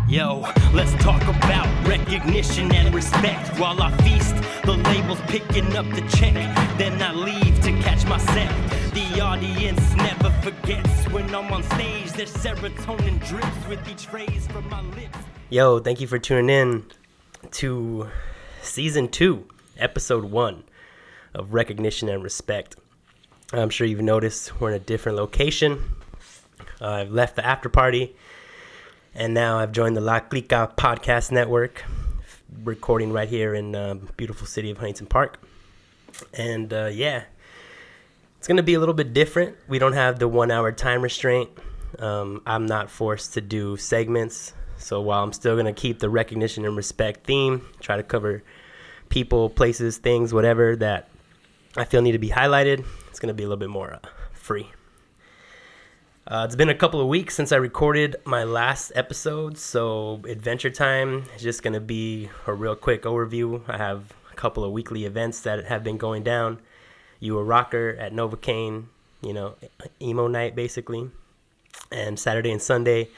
Yo, let's talk about recognition and respect. While I feast, the label's picking up the check. Then I leave to catch my set. The audience never forgets when I'm on stage. There's serotonin drips with each phrase from my lips. Yo, thank you for tuning in to Season 2, Episode 1 of Recognition and Respect. I'm sure you've noticed we're in a different location. I've left the after party. And now I've joined the La Clica podcast network, recording right here in beautiful city of Huntington Park. And it's going to be a little bit different. We don't have the 1 hour time restraint. I'm not forced to do segments. So while I'm still going to keep the recognition and respect theme, try to cover people, places, things, whatever that I feel need to be highlighted, it's going to be a little bit more free. It's been a couple of weeks since I recorded my last episode, so Adventure Time is just going to be a real quick overview. I have a couple of weekly events that have been going down. You a Rocker at Novocaine, emo night basically. And Saturday and Sunday,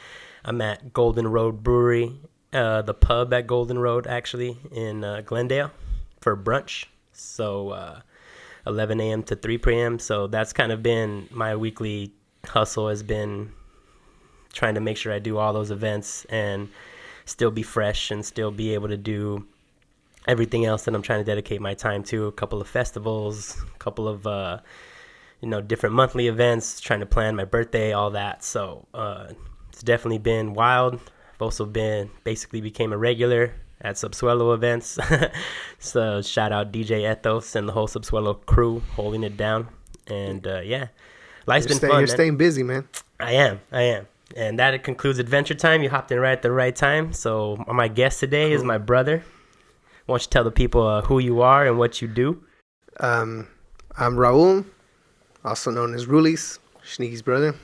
I'm at Golden Road Brewery, the pub at Golden Road actually, in Glendale for brunch. So 11 a.m. to 3 p.m. So that's kind of been my weekly hustle, has been trying to make sure I do all those events and still be fresh and still be able to do everything else that I'm trying to dedicate my time to. A couple of festivals, a couple of different monthly events, trying to plan my birthday, all that. So it's definitely been wild. I've also became a regular at Subsuelo events. So shout out DJ Ethos and the whole Subsuelo crew holding it down. And life's been fun. You're staying busy, man. I am. And that concludes Adventure Time. You hopped in right at the right time. So my guest today is my brother. Why don't you tell the people who you are and what you do? I'm Raul, also known as Rulis, SHNEAKY's brother.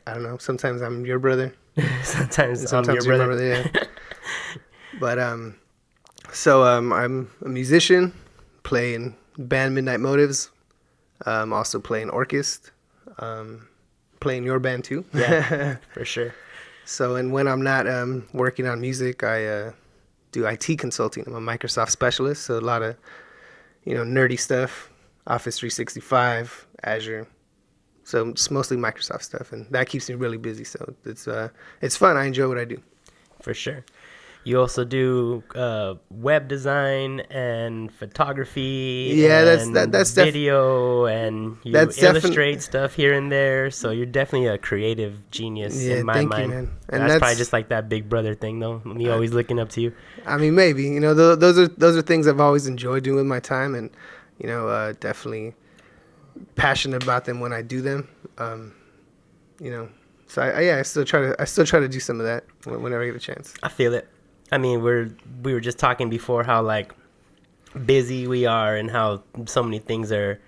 I don't know. Sometimes I'm your brother. Sometimes I'm your you're brother. My brother, yeah. But I'm a musician, play in band Midnight Motives. Also playing Orkest, playing your band too. Yeah, for sure. So, and when I'm not working on music, I do IT consulting. I'm a Microsoft specialist, so a lot of nerdy stuff, Office 365, Azure. So it's mostly Microsoft stuff, and that keeps me really busy. So it's fun. I enjoy what I do. For sure. You also do web design and photography. Yeah, and that's video, and you illustrate stuff here and there. So you're definitely a creative genius in my mind. Thank you, man. And that's probably just like that big brother thing, though. Me always looking up to you. I mean, maybe those are things I've always enjoyed doing with my time, and definitely passionate about them when I do them. So I still try to do some of that whenever I get a chance. I feel it. I mean, we were just talking before how like busy we are and how so many things are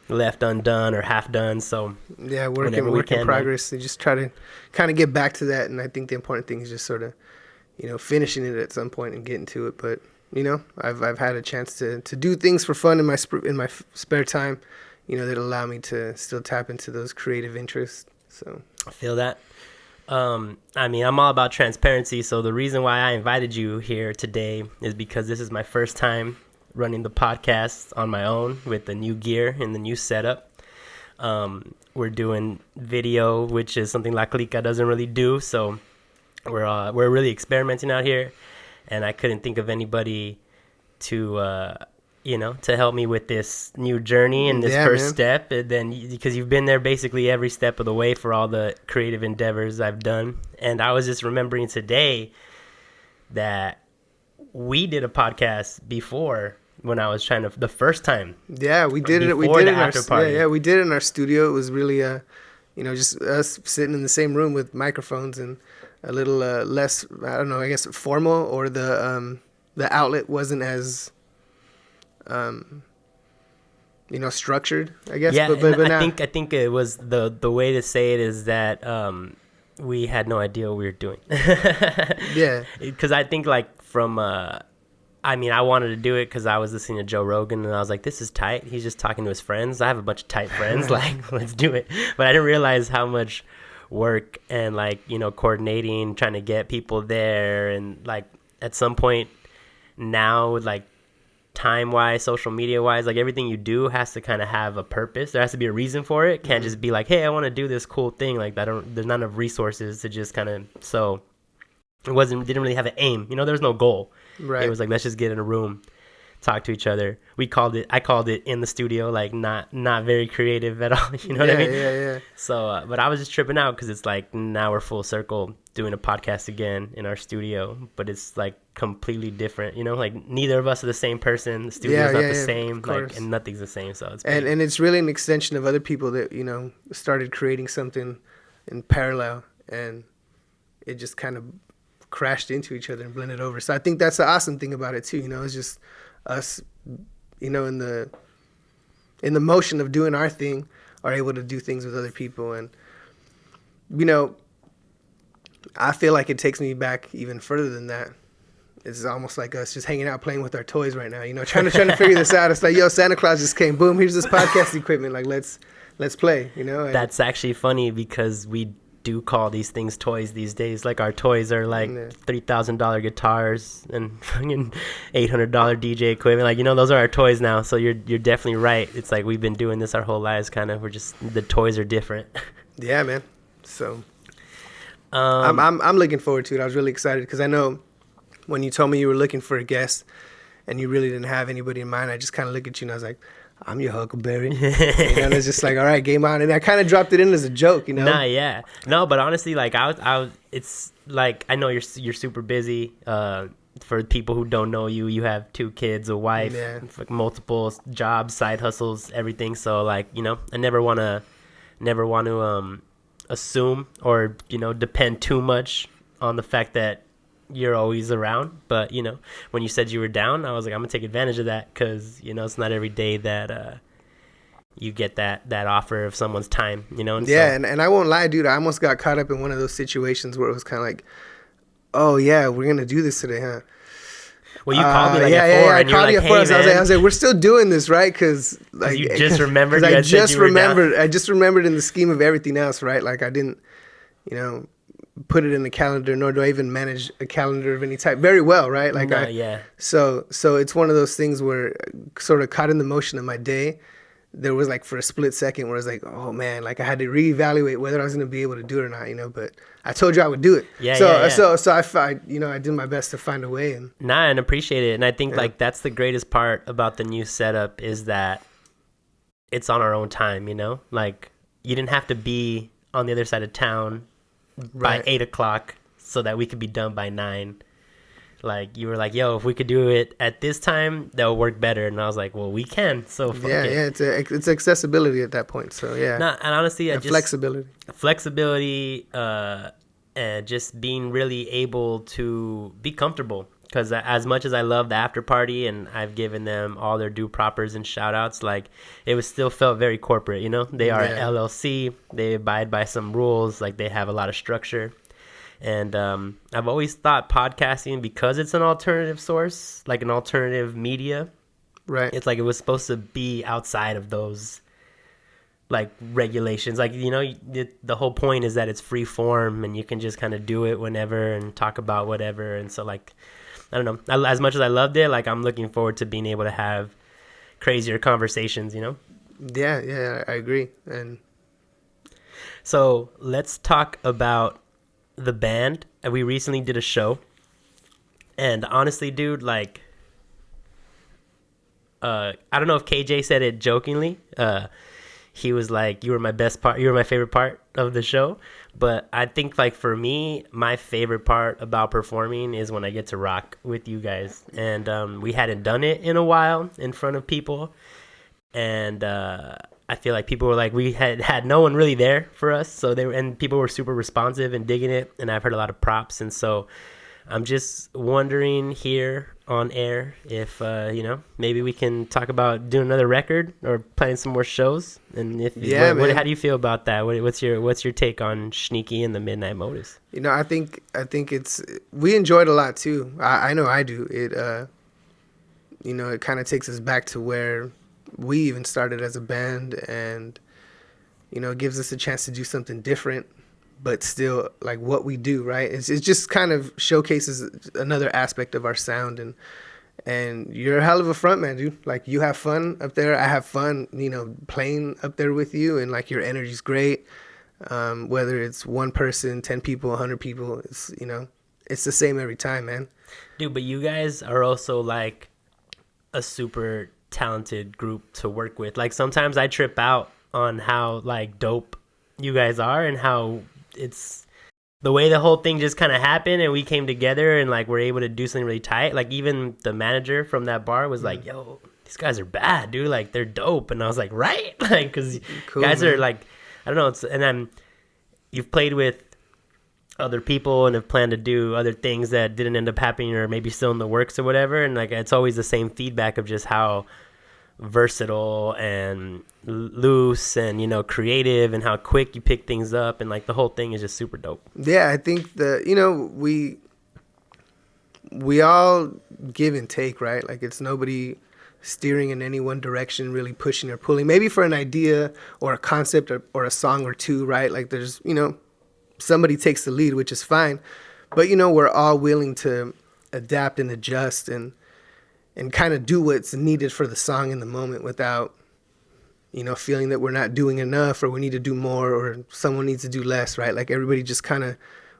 left undone or half done. So yeah, work in progress. You just try to kind of get back to that, and I think the important thing is just sort of finishing it at some point and getting to it. But I've had a chance to do things for fun in my spare time, that allow me to still tap into those creative interests. So I feel that. I mean, I'm all about transparency, so the reason why I invited you here today is because this is my first time running the podcast on my own with the new gear and the new setup. We're doing video, which is something La Clica doesn't really do, so we're really experimenting out here, and I couldn't think of anybody to help me with this new journey and this first step. And then because you've been there basically every step of the way for all the creative endeavors I've done. And I was just remembering today that we did a podcast before when I was the first time. Yeah, we did it. We did it in our party. Yeah, we did it in our studio. It was really, just us sitting in the same room with microphones and a little less, I don't know, I guess formal, or the outlet wasn't as structured, I guess. Yeah, but now, I think it was the way to say it is that we had no idea what we were doing. Yeah, because I think like from I wanted to do it because I was listening to Joe Rogan and I was like, this is tight. He's just talking to his friends. I have a bunch of tight friends. Like, let's do it. But I didn't realize how much work and like, you know, coordinating, trying to get people there. And like at some point now with like time wise, social media wise, like everything you do has to kind of have a purpose. There has to be a reason for it. Can't just be like, hey, I want to do this cool thing. Like there's not enough resources to just kind of, so it didn't really have an aim, you know, there's no goal. Right. It was like, let's just get in a room, talk to each other. I called it in the studio, like not very creative at all. You know what I mean? Yeah. So, but I was just tripping out because it's like now we're full circle doing a podcast again in our studio, but it's like completely different. You know, like neither of us are the same person. The studio's not the same, like, and nothing's the same. So it's and it's really an extension of other people that, you know, started creating something in parallel, and it just kind of crashed into each other and blended over. So I think that's the awesome thing about it too. You know, it's just us, you know, in the motion of doing our thing, are able to do things with other people. And, you know, I feel like it takes me back even further than that. It's almost like us just hanging out playing with our toys right now, you know, trying to figure this out. It's like, yo, Santa Claus just came, boom, here's this podcast equipment, like let's play, you know. And that's actually funny because we do call these things toys these days. Like our toys are like $3,000 guitars and fucking $800 DJ equipment. Like, you know, those are our toys now. So you're definitely right. It's like we've been doing this our whole lives. Kind of, we're just, the toys are different. Yeah, man. So I'm looking forward to it. I was really excited because I know when you told me you were looking for a guest and you really didn't have anybody in mind, I just kind of looked at you and I was like, I'm your Huckleberry. You know, and it's just like, all right, game on. And I kind of dropped it in as a joke, you know? Nah, yeah. No, but honestly, like, it's like, I know you're super busy. For people who don't know you, you have 2 kids, a wife, like multiple jobs, side hustles, everything. So, like, you know, I never want to assume or, you know, depend too much on the fact that you're always around. But, you know, when you said you were down, I was like, I'm gonna take advantage of that, because, you know, it's not every day that you get that offer of someone's time, you know. And and I won't lie, dude, I almost got caught up in one of those situations where it was kind of like, oh yeah, we're gonna do this today, huh? Well, you called me like at 4, and you were like, hey, man. I was like, we're still doing this, right? Because like you just remembered. I just remembered in the scheme of everything else, right? Like I didn't, you know, put it in the calendar, nor do I even manage a calendar of any type very well, right? Like So it's one of those things where sort of caught in the motion of my day. There was like for a split second where I was like, oh man, like I had to reevaluate whether I was going to be able to do it or not, you know, but I told you I would do it. So I you know, I did my best to find a way. And appreciate it. And I think like that's the greatest part about the new setup is that it's on our own time, you know, like you didn't have to be on the other side of town by 8 o'clock so that we could be done by 9. Like you were like, yo, if we could do it at this time, that would work better. And I was like, well, we can. So fuck it. It's accessibility at that point. So yeah. No, and honestly, flexibility, and just being really able to be comfortable. Because as much as I love the after party and I've given them all their due propers and shout outs, like it was still felt very corporate, you know. They are an LLC. They abide by some rules. Like they have a lot of structure. And I've always thought podcasting, because it's an alternative source, like an alternative media, right? It's like it was supposed to be outside of those like regulations. Like, you know, the whole point is that it's free form and you can just kind of do it whenever and talk about whatever. And so like, I don't know, as much as I loved it, like I'm looking forward to being able to have crazier conversations, you know? Yeah, I agree. And so let's talk about the band. We recently did a show, and honestly, dude, like I don't know if KJ said it jokingly, he was like, you were my favorite part of the show. But I think like for me, my favorite part about performing is when I get to rock with you guys. And we hadn't done it in a while in front of people, and I feel like people were like, we had no one really there for us. So people were super responsive and digging it. And I've heard a lot of props. And so I'm just wondering here on air if, you know, maybe we can talk about doing another record or playing some more shows. And how do you feel about that? What's your take on SHNEAKY and the Midnight Modus? You know, I think we enjoyed a lot too. I know I do. It, you know, it kind of takes us back to where we even started as a band, and you know, it gives us a chance to do something different, but still like what we do, right? It just kind of showcases another aspect of our sound, and you're a hell of a front man, dude. Like, you have fun up there. I have fun, you know, playing up there with you, and like your energy's great. Whether it's one person, 10 people, 100 people, it's, you know, it's the same every time, man. Dude, but you guys are also like a super talented group to work with. Like, sometimes I trip out on how like dope you guys are, and how it's the way the whole thing just kind of happened, and we came together and like we're able to do something really tight. Like, even the manager from that bar was like, yo, these guys are bad, dude, like they're dope. And I was like, right? Like, because cool, guys man. are like, I don't know, and then you've played with other people and have planned to do other things that didn't end up happening, or maybe still in the works or whatever, and like it's always the same feedback of just how versatile and loose and, you know, creative, and how quick you pick things up, and like the whole thing is just super dope. Yeah, I think you know, we all give and take, right? Like, it's nobody steering in any one direction, really pushing or pulling, maybe for an idea or a concept or a song or two, right? Like, there's, you know, somebody takes the lead, which is fine, but, you know, we're all willing to adapt and adjust and kind of do what's needed for the song in the moment, without, you know, feeling that we're not doing enough, or we need to do more, or someone needs to do less, right? Like, everybody just kind of,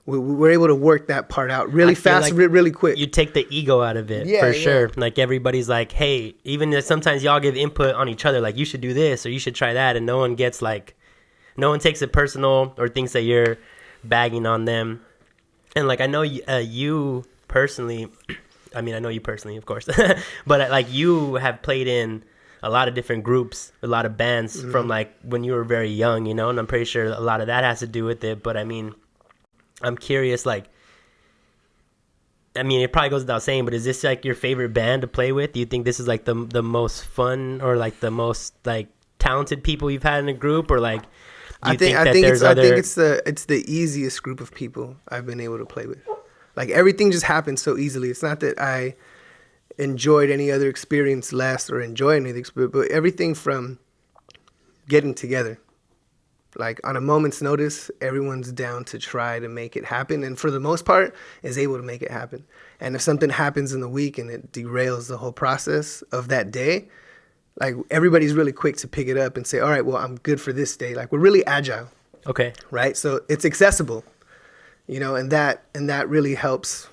we're able to work that part out really fast, like really quick. You take the ego out of it, for sure. Like, everybody's like, hey, even if sometimes y'all give input on each other, like, you should do this or you should try that, and no one takes it personal or thinks that you're bagging on them. And like, I know you personally, I mean, I know you personally, of course, but like, you have played in a lot of different groups, a lot of bands from like when you were very young, you know, and I'm pretty sure a lot of that has to do with it. But I mean, I'm curious, like, I mean, it probably goes without saying, but is this like your favorite band to play with? Do you think this is like the most fun, or like the most like talented people you've had in a group, or like, I think it's the easiest group of people I've been able to play with. Like, everything just happens so easily. It's not that I enjoyed any other experience less or enjoy any other experience, but everything from getting together, like on a moment's notice, everyone's down to try to make it happen, and for the most part is able to make it happen. And if something happens in the week and it derails the whole process of that day, like, everybody's really quick to pick it up and say, all right, well, I'm good for this day. Like, we're really agile. Okay. Right? So it's accessible, you know, and that really helps,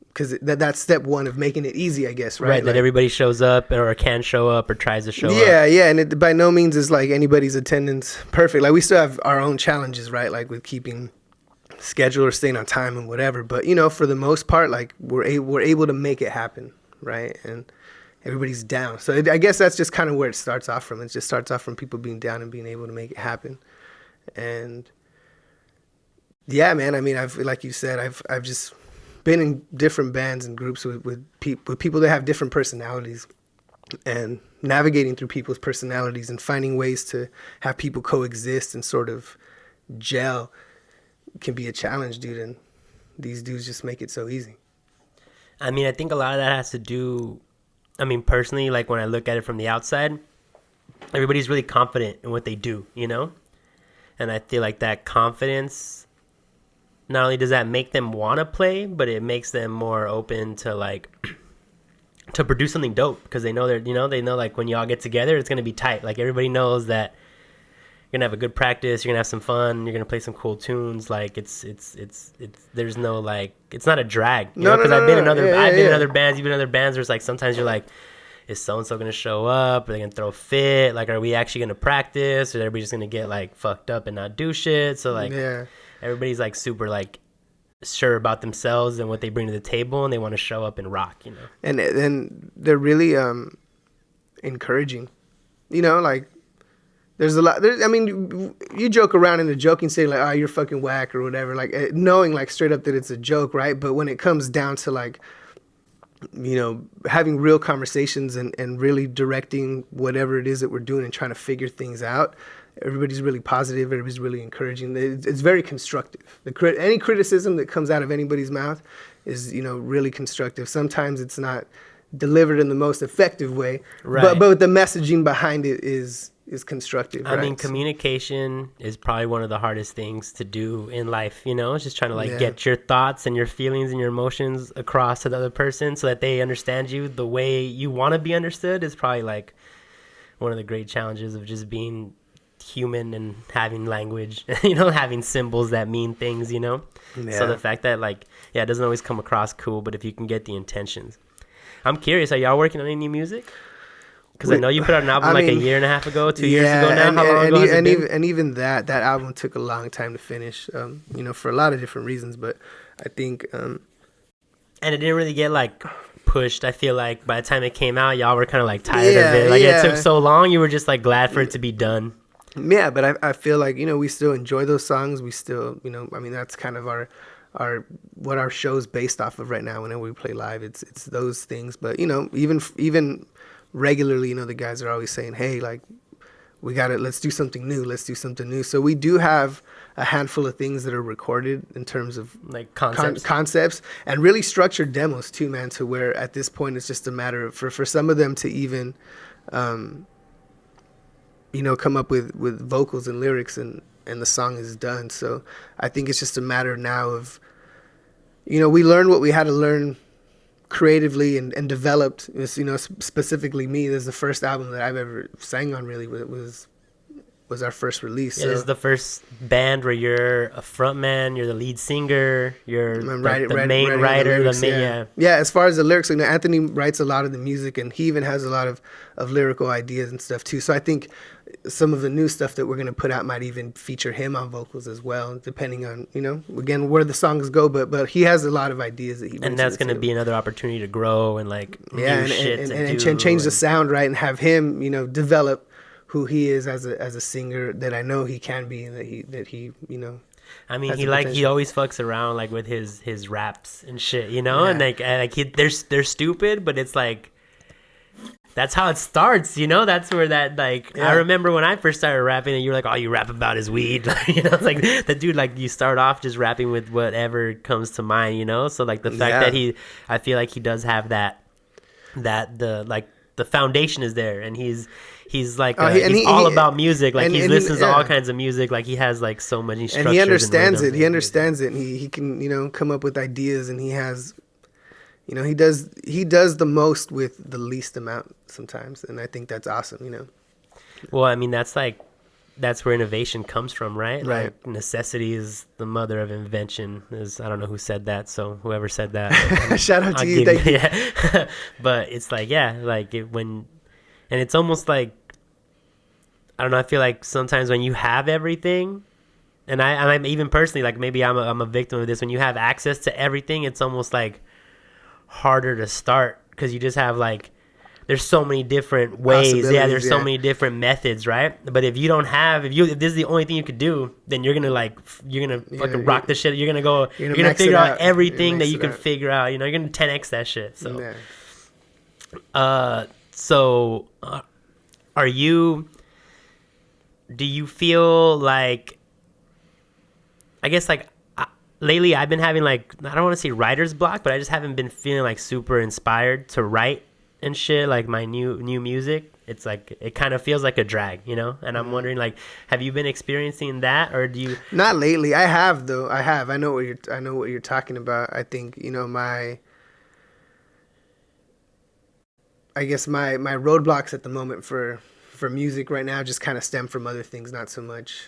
because that's step one of making it easy, I guess, right? Right, that everybody shows up or can show up or tries to show up. Yeah, and it by no means is like anybody's attendance perfect. Like, we still have our own challenges, right? Like, with keeping schedule or staying on time and whatever. But, you know, for the most part, like, we're able to make it happen, right? And everybody's down. So I guess that's just kind of where it starts off from. It just starts off from people being down and being able to make it happen. And yeah, man, I mean, like you said, I've just been in different bands and groups with people that have different personalities, and navigating through people's personalities and finding ways to have people coexist and sort of gel can be a challenge, dude. And these dudes just make it so easy. I mean, I think a lot of that has to do, I mean, personally, like, when I look at it from the outside, everybody's really confident in what they do, you know? And I feel like that confidence, not only does that make them want to play, but it makes them more open to, like, to produce something dope, because they know they know like, when y'all get together, it's going to be tight. Like, everybody knows that you're going to have a good practice, you're going to have some fun, you're going to play some cool tunes. Like, it's there's no, like, it's not a drag. You know, because I've been in other bands, you've been in other bands where it's like, sometimes you're like, is so-and-so going to show up? Are they going to throw a fit? Like, are we actually going to practice? Or is everybody just going to get, like, fucked up and not do shit? So, like, everybody's, like, super, like, sure about themselves and what they bring to the table, and they want to show up and rock, you know? And they're really encouraging. You know, like, there's a lot. I mean, you joke around in a joking state, like, oh, you're fucking whack or whatever, like, knowing, like, straight up that it's a joke, right? But when it comes down to, like, you know, having real conversations and really directing whatever it is that we're doing and trying to figure things out, everybody's really positive. Everybody's really encouraging. It's very constructive. Any criticism that comes out of anybody's mouth is, you know, really constructive. Sometimes it's not delivered in the most effective way, right? But the messaging behind it is constructive. I mean, communication is probably one of the hardest things to do in life, you know? It's just trying to like get your thoughts and your feelings and your emotions across to the other person so that they understand you the way you want to be understood is probably like one of the great challenges of just being human and having language, you know, having symbols that mean things, you know? So the fact that like, it doesn't always come across cool, but if you can get the intentions. I'm curious, are y'all working on any new music? Because I know you put out an album a year and a half ago, 2 years ago now. How long ago has it been? And even that album took a long time to finish, you know, for a lot of different reasons. But I think... and it didn't really get, like, pushed. I feel like by the time it came out, y'all were kind of, like, tired of it. Like, it took so long, you were just, like, glad for it to be done. Yeah, but I feel like, you know, we still enjoy those songs. We still, you know, I mean, that's kind of our what our show's based off of right now whenever we play live. It's those things. But, you know, even regularly, you know, the guys are always saying, hey, like, let's do something new. So we do have a handful of things that are recorded in terms of like concepts and really structured demos too, man, to where at this point it's just a matter of for some of them to even you know, come up with vocals and lyrics and the song is done. So I think it's just a matter now of, you know, we learned what we had to learn creatively and developed. You know, specifically me, this is the first album that I've ever sang on, really. Was our first release. Yeah, this is the first band where you're a front man, you're the lead singer, you're the main writer. Yeah, as far as the lyrics, you know, Anthony writes a lot of the music, and he even has a lot of lyrical ideas and stuff too. So I think some of the new stuff that we're going to put out might even feature him on vocals as well, depending on, you know, again, where the songs go. But he has a lot of ideas that he brings. And that's going to be another opportunity to grow and like and change the sound, right, and have him, you know, develop who he is as a singer that I know he can be, and that he you know. I mean, he always fucks around like with his raps and shit, you know, and they're stupid, but it's like that's how it starts, you know. That's where that I remember when I first started rapping, and you were like, all you rap about is weed, you know. It's like the dude, like you start off just rapping with whatever comes to mind, you know. So like the fact that I feel like he does have the foundation is there, and he's like he's all about music. Like he listens to all kinds of music. Like he has like so many structures. And he understands it. He understands it. And he can, you know, come up with ideas. And he has, you know, he does the most with the least amount sometimes. And I think that's awesome, you know. Well, I mean, that's where innovation comes from, right? Right. Like necessity is the mother of invention. I don't know who said that, so whoever said that, shout out to you. Thank you. Yeah. But it's like, and it's almost like, I don't know, I feel like sometimes when you have everything, and I'm even personally, like maybe I'm a victim of this, when you have access to everything, it's almost like harder to start because you just have like, there's so many different ways. There's so many different methods, right? But if you don't have, if this is the only thing you could do, then you're gonna fucking rock the shit. You're gonna figure out everything that you can figure out. You know, you're gonna 10x that shit. So, do you feel like, I guess like lately I've been having like, I don't want to say writer's block, but I just haven't been feeling like super inspired to write and shit, like my new music. It's like, it kind of feels like a drag, you know. And I'm wondering, like, have you been experiencing that, or do you? Not lately. I have though. I know what you're talking about. I think, you know, my roadblocks at the moment for music right now just kind of stem from other things, not so much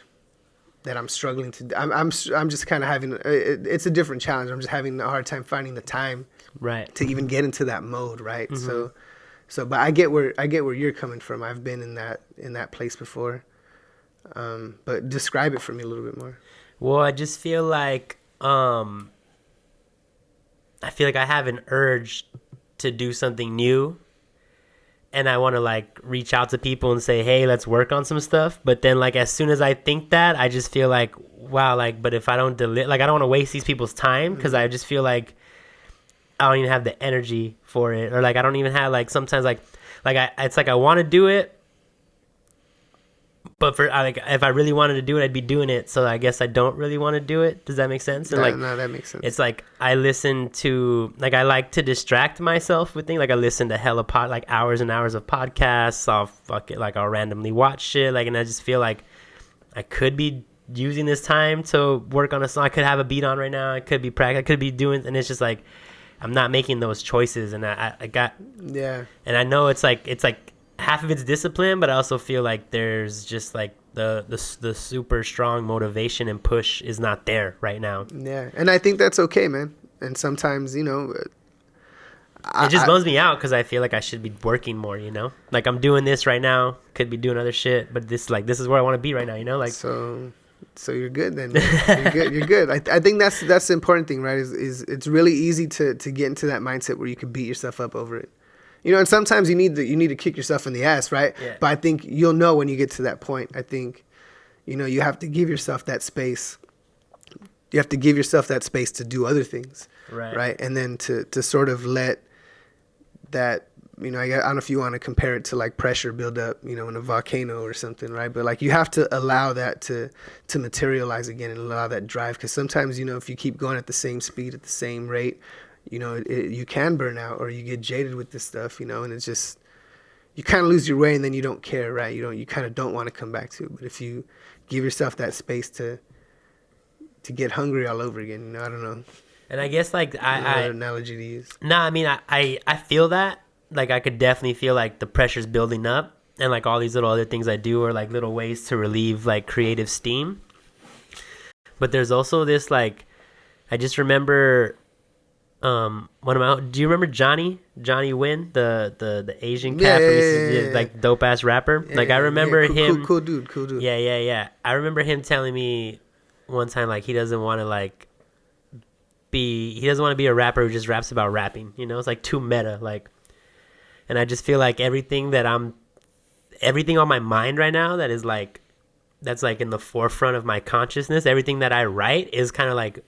that I'm struggling to. I'm just kind of having it's a different challenge. I'm just having a hard time finding the time, right, to even get into that mode, right? Mm-hmm. So, but I get where you're coming from. I've been in that place before. But describe it for me a little bit more. Well, I just feel like I have an urge to do something new. And I want to like reach out to people and say, hey, let's work on some stuff. But then like as soon as I think that, I just feel like, wow, like, but if I don't I don't want to waste these people's time, because I just feel like I don't even have the energy for it. Or like I don't even have like sometimes it's like I want to do it, But for like, if I really wanted to do it, I'd be doing it. So I guess I don't really want to do it. Does that make sense? And No, that makes sense. It's like I listen to, like, I like to distract myself with things. Like I listen to like hours and hours of podcasts. I'll randomly watch shit. Like, and I just feel like I could be using this time to work on a song. I could have a beat on right now. I could be practicing. I could be doing, and it's just like I'm not making those choices. And I got, yeah. And I know it's like half of it's discipline, but I also feel like there's just like the super strong motivation and push is not there right now. Yeah, and I think that's okay, man. And sometimes, you know, it just bums me out because I feel like I should be working more, you know? Like I'm doing this right now, could be doing other shit, but this is where I want to be right now, you know? Like so you're good then, man. You're good. I think that's the important thing, right? Is it's really easy to get into that mindset where you can beat yourself up over it. You know, and sometimes you need to kick yourself in the ass, right? Yeah. But I think you'll know when you get to that point. I think, you know, you have to give yourself that space. You have to give yourself that space to do other things, right? And then to sort of let that, you know, I don't know if you want to compare it to like pressure build up, you know, in a volcano or something, right? But like you have to allow that to materialize again and allow that drive, because sometimes, you know, if you keep going at the same speed, at the same rate, you know, you can burn out or you get jaded with this stuff, you know, and it's just, you kind of lose your way and then you don't care, right? You kind of don't want to come back to it. But if you give yourself that space to get hungry all over again, you know, I don't know. And I guess like I analogy to use. Nah, I mean, I feel that. Like I could definitely feel like the pressure's building up, and like all these little other things I do are like little ways to relieve like creative steam. But there's also this like, I just remember do you remember Johnny Wynn, the Asian cat from like dope ass rapper? Like I remember him, cool dude. Yeah. I remember him telling me one time like he doesn't want to be a rapper who just raps about rapping, you know? It's like too meta, like. And I just feel like everything on my mind right now that's like in the forefront of my consciousness, everything that I write is kind of like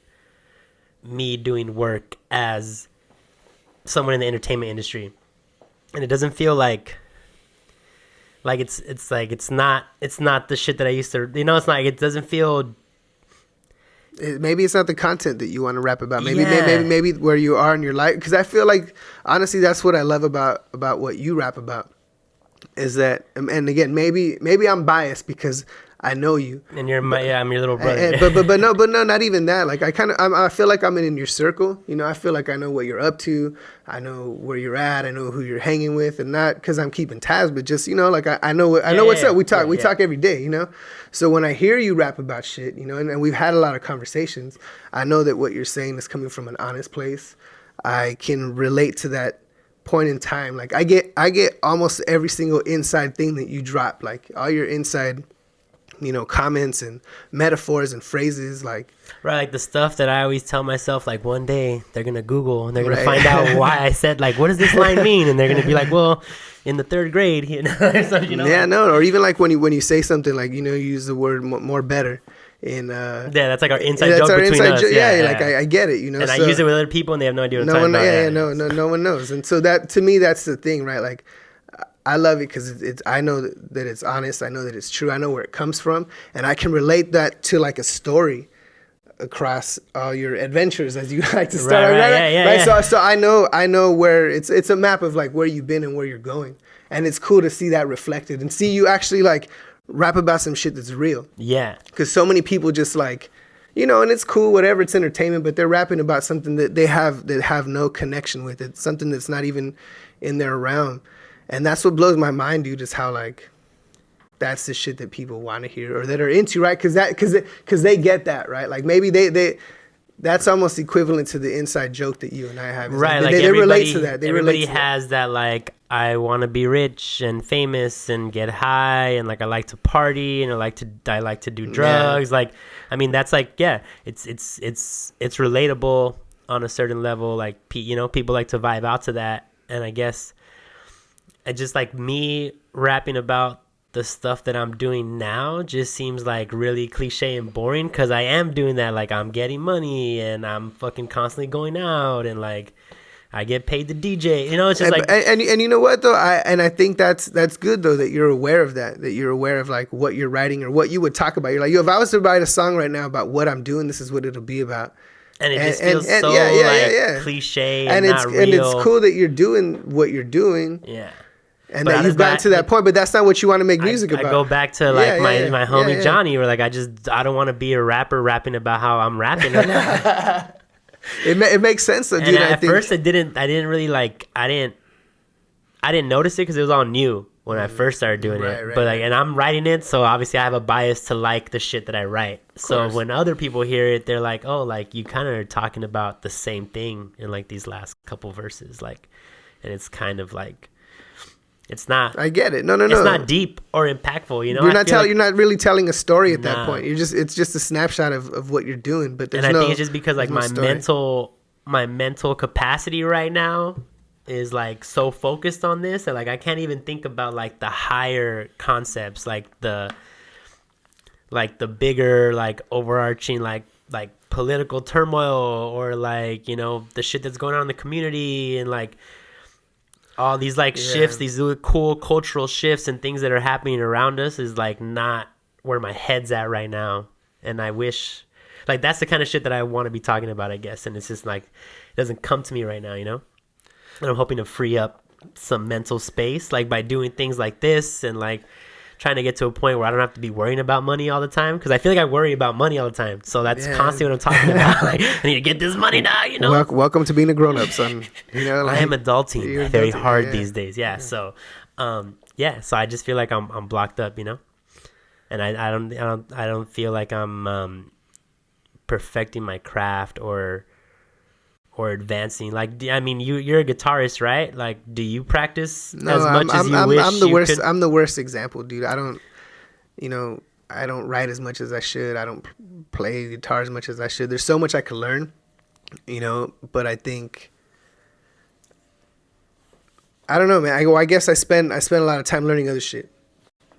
me doing work as someone in the entertainment industry. And it doesn't feel like it's not the shit that I used to, you know, it's like, it doesn't feel. Maybe it's not the content that you want to rap about. Maybe where you are in your life. Because I feel like, honestly, that's what I love about what you rap about. Is that, and again, maybe I'm biased because I know you. And I'm your little brother. But no, not even that. Like I feel like I'm in your circle. You know, I feel like I know what you're up to. I know where you're at. I know who you're hanging with, and not because I'm keeping tabs, but just, you know, like I know what's up. We talk every day, you know. So when I hear you rap about shit, you know, and we've had a lot of conversations, I know that what you're saying is coming from an honest place. I can relate to that point in time. Like I get almost every single inside thing that you drop, like all your inside, you know, comments and metaphors and phrases, like the stuff that I always tell myself, like one day they're gonna Google and they're gonna find out why I said, like, what does this line mean, and they're gonna be like, well, in the third grade, you know. So, you know, or even like when you say something, like, you know, you use the word more better. And that's like our inside joke between us. Like I get it, you know. And I use it with other people, and they have no idea what I'm talking about. No one knows. And so that, to me, that's the thing, right? Like, I love it because I know that it's honest. I know that it's true. I know where it comes from, and I can relate that to like a story across all your adventures, as you like to start. Right. So I know where it's a map of like where you've been and where you're going, and it's cool to see that reflected and see you actually like rap about some shit that's real. Yeah. Because so many people just like, you know, and it's cool, whatever, it's entertainment, but they're rapping about something that they have no connection with. It's something that's not even in their realm. And that's what blows my mind, dude, is how like that's the shit that people want to hear or that are into, right? Because they get that, right? Like maybe they that's almost equivalent to the inside joke that you and I have. Right, like they relate to that. Everybody has that, like, I want to be rich and famous and get high, and like I like to party and I like to do drugs. Yeah. Like, I mean, that's like, yeah, it's relatable on a certain level. Like, you know, people like to vibe out to that, and I guess I just like me rapping about the stuff that I'm doing now just seems like really cliche and boring, because I am doing that. Like, I'm getting money and I'm fucking constantly going out, and like I get paid to DJ. You know, it's just and you know what though, I think that's good though, that you're aware of that you're aware of like what you're writing or what you would talk about. You're like, yo, if I was to write a song right now about what I'm doing, this is what it'll be about. And it just feels so cliche and not real. And it's cool that you're doing what you're doing. Yeah. And that you've gotten to that point, but that's not what you want to make music about. I go back to like my homie Johnny, where like I don't want to be a rapper rapping about how I'm rapping. It makes sense though, dude. And at first I didn't notice it because it was all new when I first started doing it. But like, and I'm writing it, so obviously I have a bias to like the shit that I write. So when other people hear it, they're like, oh, like you kind of are talking about the same thing in like these last couple verses, like, and it's kind of like, it's not. I get it. No. It's not deep or impactful. You know, you're not really telling a story at that point. It's just a snapshot of what you're doing. But there's I think it's just because like my mental capacity right now is like so focused on this that like I can't even think about like the higher concepts, like the bigger like overarching like political turmoil or like, you know, the shit that's going on in the community and like all these like shifts, these cool cultural shifts and things that are happening around us is like not where my head's at right now. And I wish like that's the kind of shit that I want to be talking about, I guess. And it's just like, it doesn't come to me right now, you know? And I'm hoping to free up some mental space, like by doing things like this and like trying to get to a point where I don't have to be worrying about money all the time. Cause I feel like I worry about money all the time. So that's constantly what I'm talking about. Like, I need to get this money now, you know? Welcome to being a grown up, son. You know, like, I am adulting very hard these days. Yeah. So, so I just feel like I'm blocked up, you know? And I don't feel like I'm perfecting my craft or advancing. Like, I mean, you're a guitarist, right? Like, do you practice as much as you wish? I'm the worst example, dude. I don't write as much as I should. I don't play guitar as much as I should. There's so much I could learn, you know, but I think, I don't know, man. I guess I spend a lot of time learning other shit.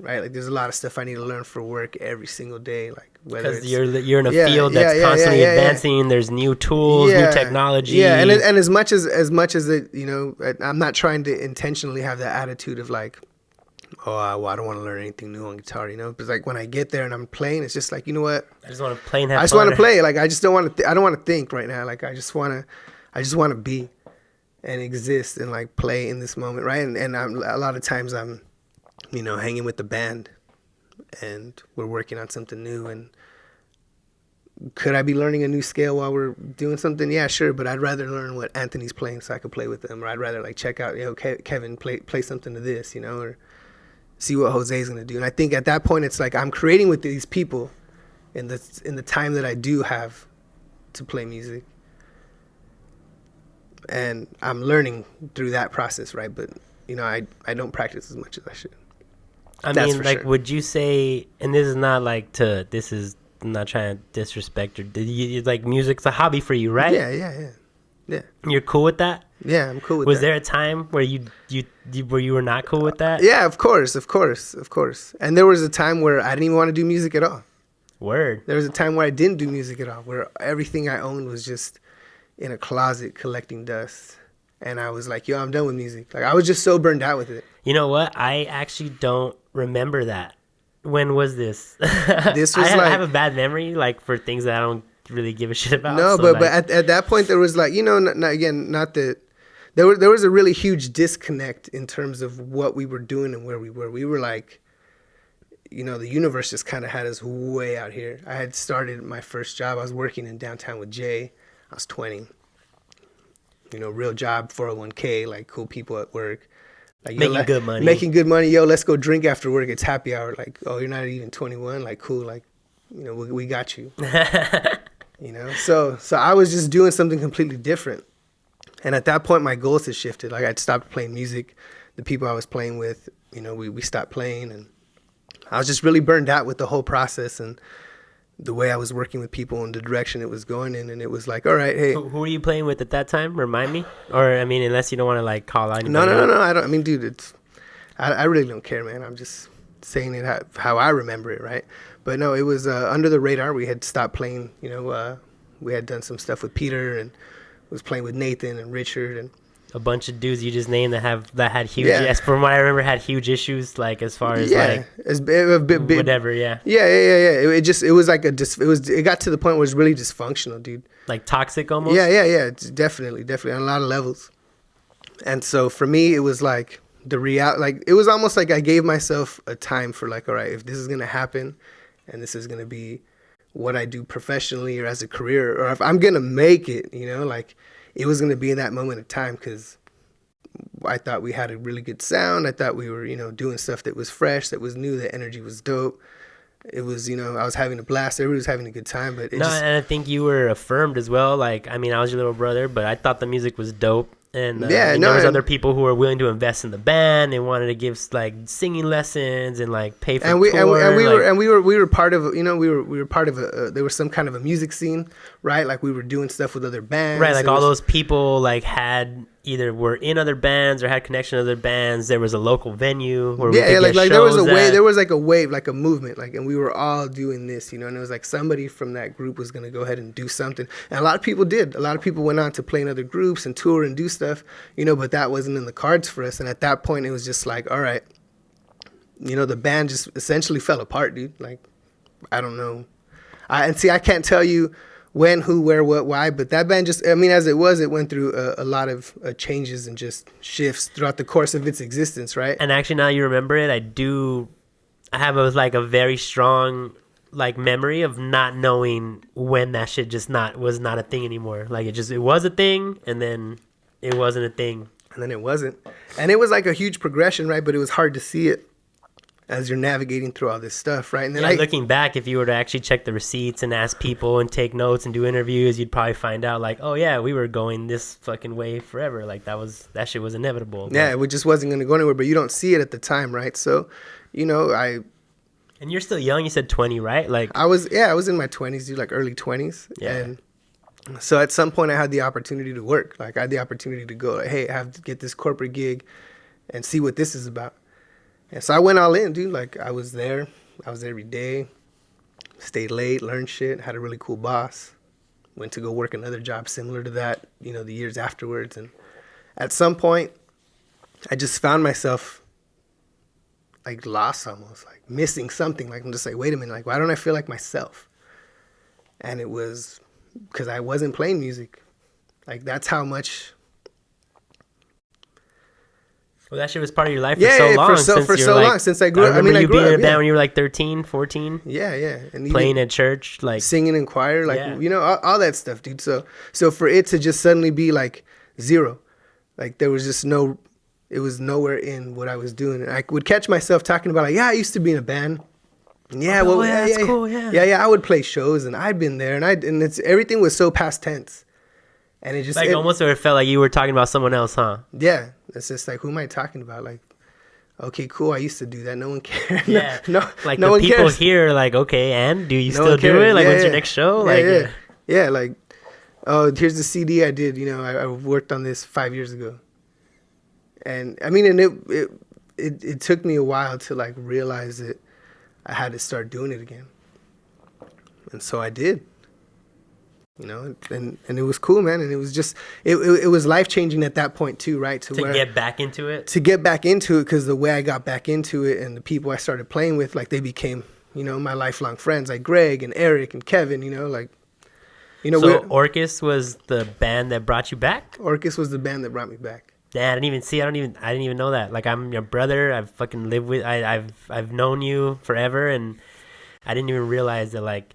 Right, like there's a lot of stuff I need to learn for work every single day, like whether because you're in a field that's constantly advancing. There's new tools, new technology. Yeah, and as much as it, you know, I'm not trying to intentionally have that attitude of like, I don't want to learn anything new on guitar, you know. Because like when I get there and I'm playing, it's just like, you know what, I just want to play and have fun. I just want to play. Like I just don't want to. I don't want to think right now. Like I just want to be and exist and like play in this moment, right? And a lot of times I'm, you know, hanging with the band and we're working on something new, and could I be learning a new scale while we're doing something? Yeah, sure, but I'd rather learn what Anthony's playing so I could play with them, or I'd rather like check out, you know, Kevin play something to this, you know, or see what Jose's gonna do. And I think at that point it's like I'm creating with these people in the time that I do have to play music, and I'm learning through that process, right? But you know, I don't practice as much as I should. I mean, like, sure. Would you say, and this is not like I'm not trying to disrespect or like music's a hobby for you, right? Yeah. You're cool with that? Yeah, I'm cool with that. Was there a time where you were not cool with that? Yeah, of course. And there was a time where I didn't even want to do music at all. Word. There was a time where I didn't do music at all, where everything I owned was just in a closet collecting dust. And I was like, yo, I'm done with music. Like, I was just so burned out with it. You know what? I actually don't remember that. When was this? This was I have a bad memory, like, for things that I don't really give a shit about. No, so but at that point, there was like, you know, not that... There was a really huge disconnect in terms of what we were doing and where we were. We were like, you know, the universe just kind of had us way out here. I had started my first job. I was working in downtown with Jay. I was 20. You know, real job, 401k, like cool people at work. Like, making good money. Making good money. Yo, let's go drink after work. It's happy hour. Like, oh, you're not even 21. Like, cool. Like, you know, we got you. You know? So I was just doing something completely different. And at that point, my goals had shifted. Like, I'd stopped playing music. The people I was playing with, you know, we stopped playing. And I was just really burned out with the whole process and the way I was working with people and the direction it was going in. And it was like, all right, hey. Who were you playing with at that time? Remind me. Or, I mean, unless you don't want to, like, call out anybody. No. I don't. I mean, dude, I really don't care, man. I'm just saying it how I remember it, right? But no, it was under the radar. We had stopped playing, you know. We had done some stuff with Peter and was playing with Nathan and Richard. And a bunch of dudes you just named that had huge, as from what I remember, had huge issues, like as far as like whatever, yeah. It was like it got to the point where it was really dysfunctional, dude. Like toxic almost. Yeah. It's definitely on a lot of levels. And so for me, it was like it was almost like I gave myself a time for like, all right, if this is gonna happen, and this is gonna be what I do professionally or as a career, or if I'm gonna make it, you know, like it was gonna be in that moment of time, because I thought we had a really good sound. I thought we were, you know, doing stuff that was fresh, that was new, the energy was dope. It was, you know, I was having a blast. Everybody was having a good time. But and I think you were affirmed as well. Like, I mean, I was your little brother, but I thought the music was dope. And there was other people who were willing to invest in the band. They wanted to give like singing lessons and like pay for tour. We were part of, you know, we were part of there was some kind of a music scene, right? Like we were doing stuff with other bands, right? Like all those people like had either were in other bands or had connection to other bands. There was a local venue where like there was a wave, there was like a wave, like a movement, like, and we were all doing this, you know, and it was like somebody from that group was gonna go ahead and do something, and a lot of people did. A lot of people went on to play in other groups and tour and do stuff, you know, but that wasn't in the cards for us. And at that point, it was just like, all right, you know, the band just essentially fell apart, dude. Like, I don't know, I can't tell you when, who, where, what, why, but that band just, I mean, as it went through a lot of changes and just shifts throughout the course of its existence, right? And actually, now you remember it, I have a very strong like memory of not knowing when that shit just was not a thing anymore. Like it was a thing, and then it wasn't a thing, and then it wasn't, and it was like a huge progression, right? But it was hard to see it as you're navigating through all this stuff, right? And then looking back, if you were to actually check the receipts and ask people and take notes and do interviews, you'd probably find out like, oh yeah, we were going this fucking way forever. Like that shit was inevitable. Yeah, it just wasn't going to go anywhere, but you don't see it at the time, right? So, you know, and you're still young. You said 20, right? Like I was in my 20s, dude, like early 20s. Yeah. And so at some point I had the opportunity to work. Like I had the opportunity to go, like, hey, I have to get this corporate gig and see what this is about. And so I went all in, dude. Like I was there every day, stayed late, learned shit, had a really cool boss, went to go work another job similar to that, you know, the years afterwards. And at some point I just found myself like lost, almost like missing something. Like I'm just like, wait a minute, like why don't I feel like myself? And it was because I wasn't playing music. Like that's how much. Well, that shit was part of your life for so long. For so long, since I grew up. I remember you being in a band when you were like 13, 14. Yeah. And playing at church, like singing in choir, like, you know, all that stuff, dude. So for it to just suddenly be like zero, like there was just it was nowhere in what I was doing. And I would catch myself talking about like, yeah, I used to be in a band. Yeah, that's cool. Yeah. I would play shows, and I'd been there, and everything was so past tense. And it just like almost sort of felt like you were talking about someone else, huh? Yeah, it's just like, who am I talking about? Like, okay, cool, I used to do that. No one cares. Yeah, like no the one people cares. Here, like, okay, and do you still do it? Like, when's your next show? Like, yeah, like, oh, here's the CD I did. You know, I worked on this 5 years ago. And I mean, and it took me a while to like realize that I had to start doing it again. And so I did. You know, and it was cool, man. And it was just, it was life-changing at that point too, right? To get back into it? To get back into it, because the way I got back into it and the people I started playing with, like they became, you know, my lifelong friends, like Greg and Eric and Kevin, you know, like, you know. So Orkest was the band that brought you back? Orkest was the band that brought me back. Yeah, I didn't even know that. Like, I'm your brother. I've fucking lived with, I've known you forever, and I didn't even realize that, like,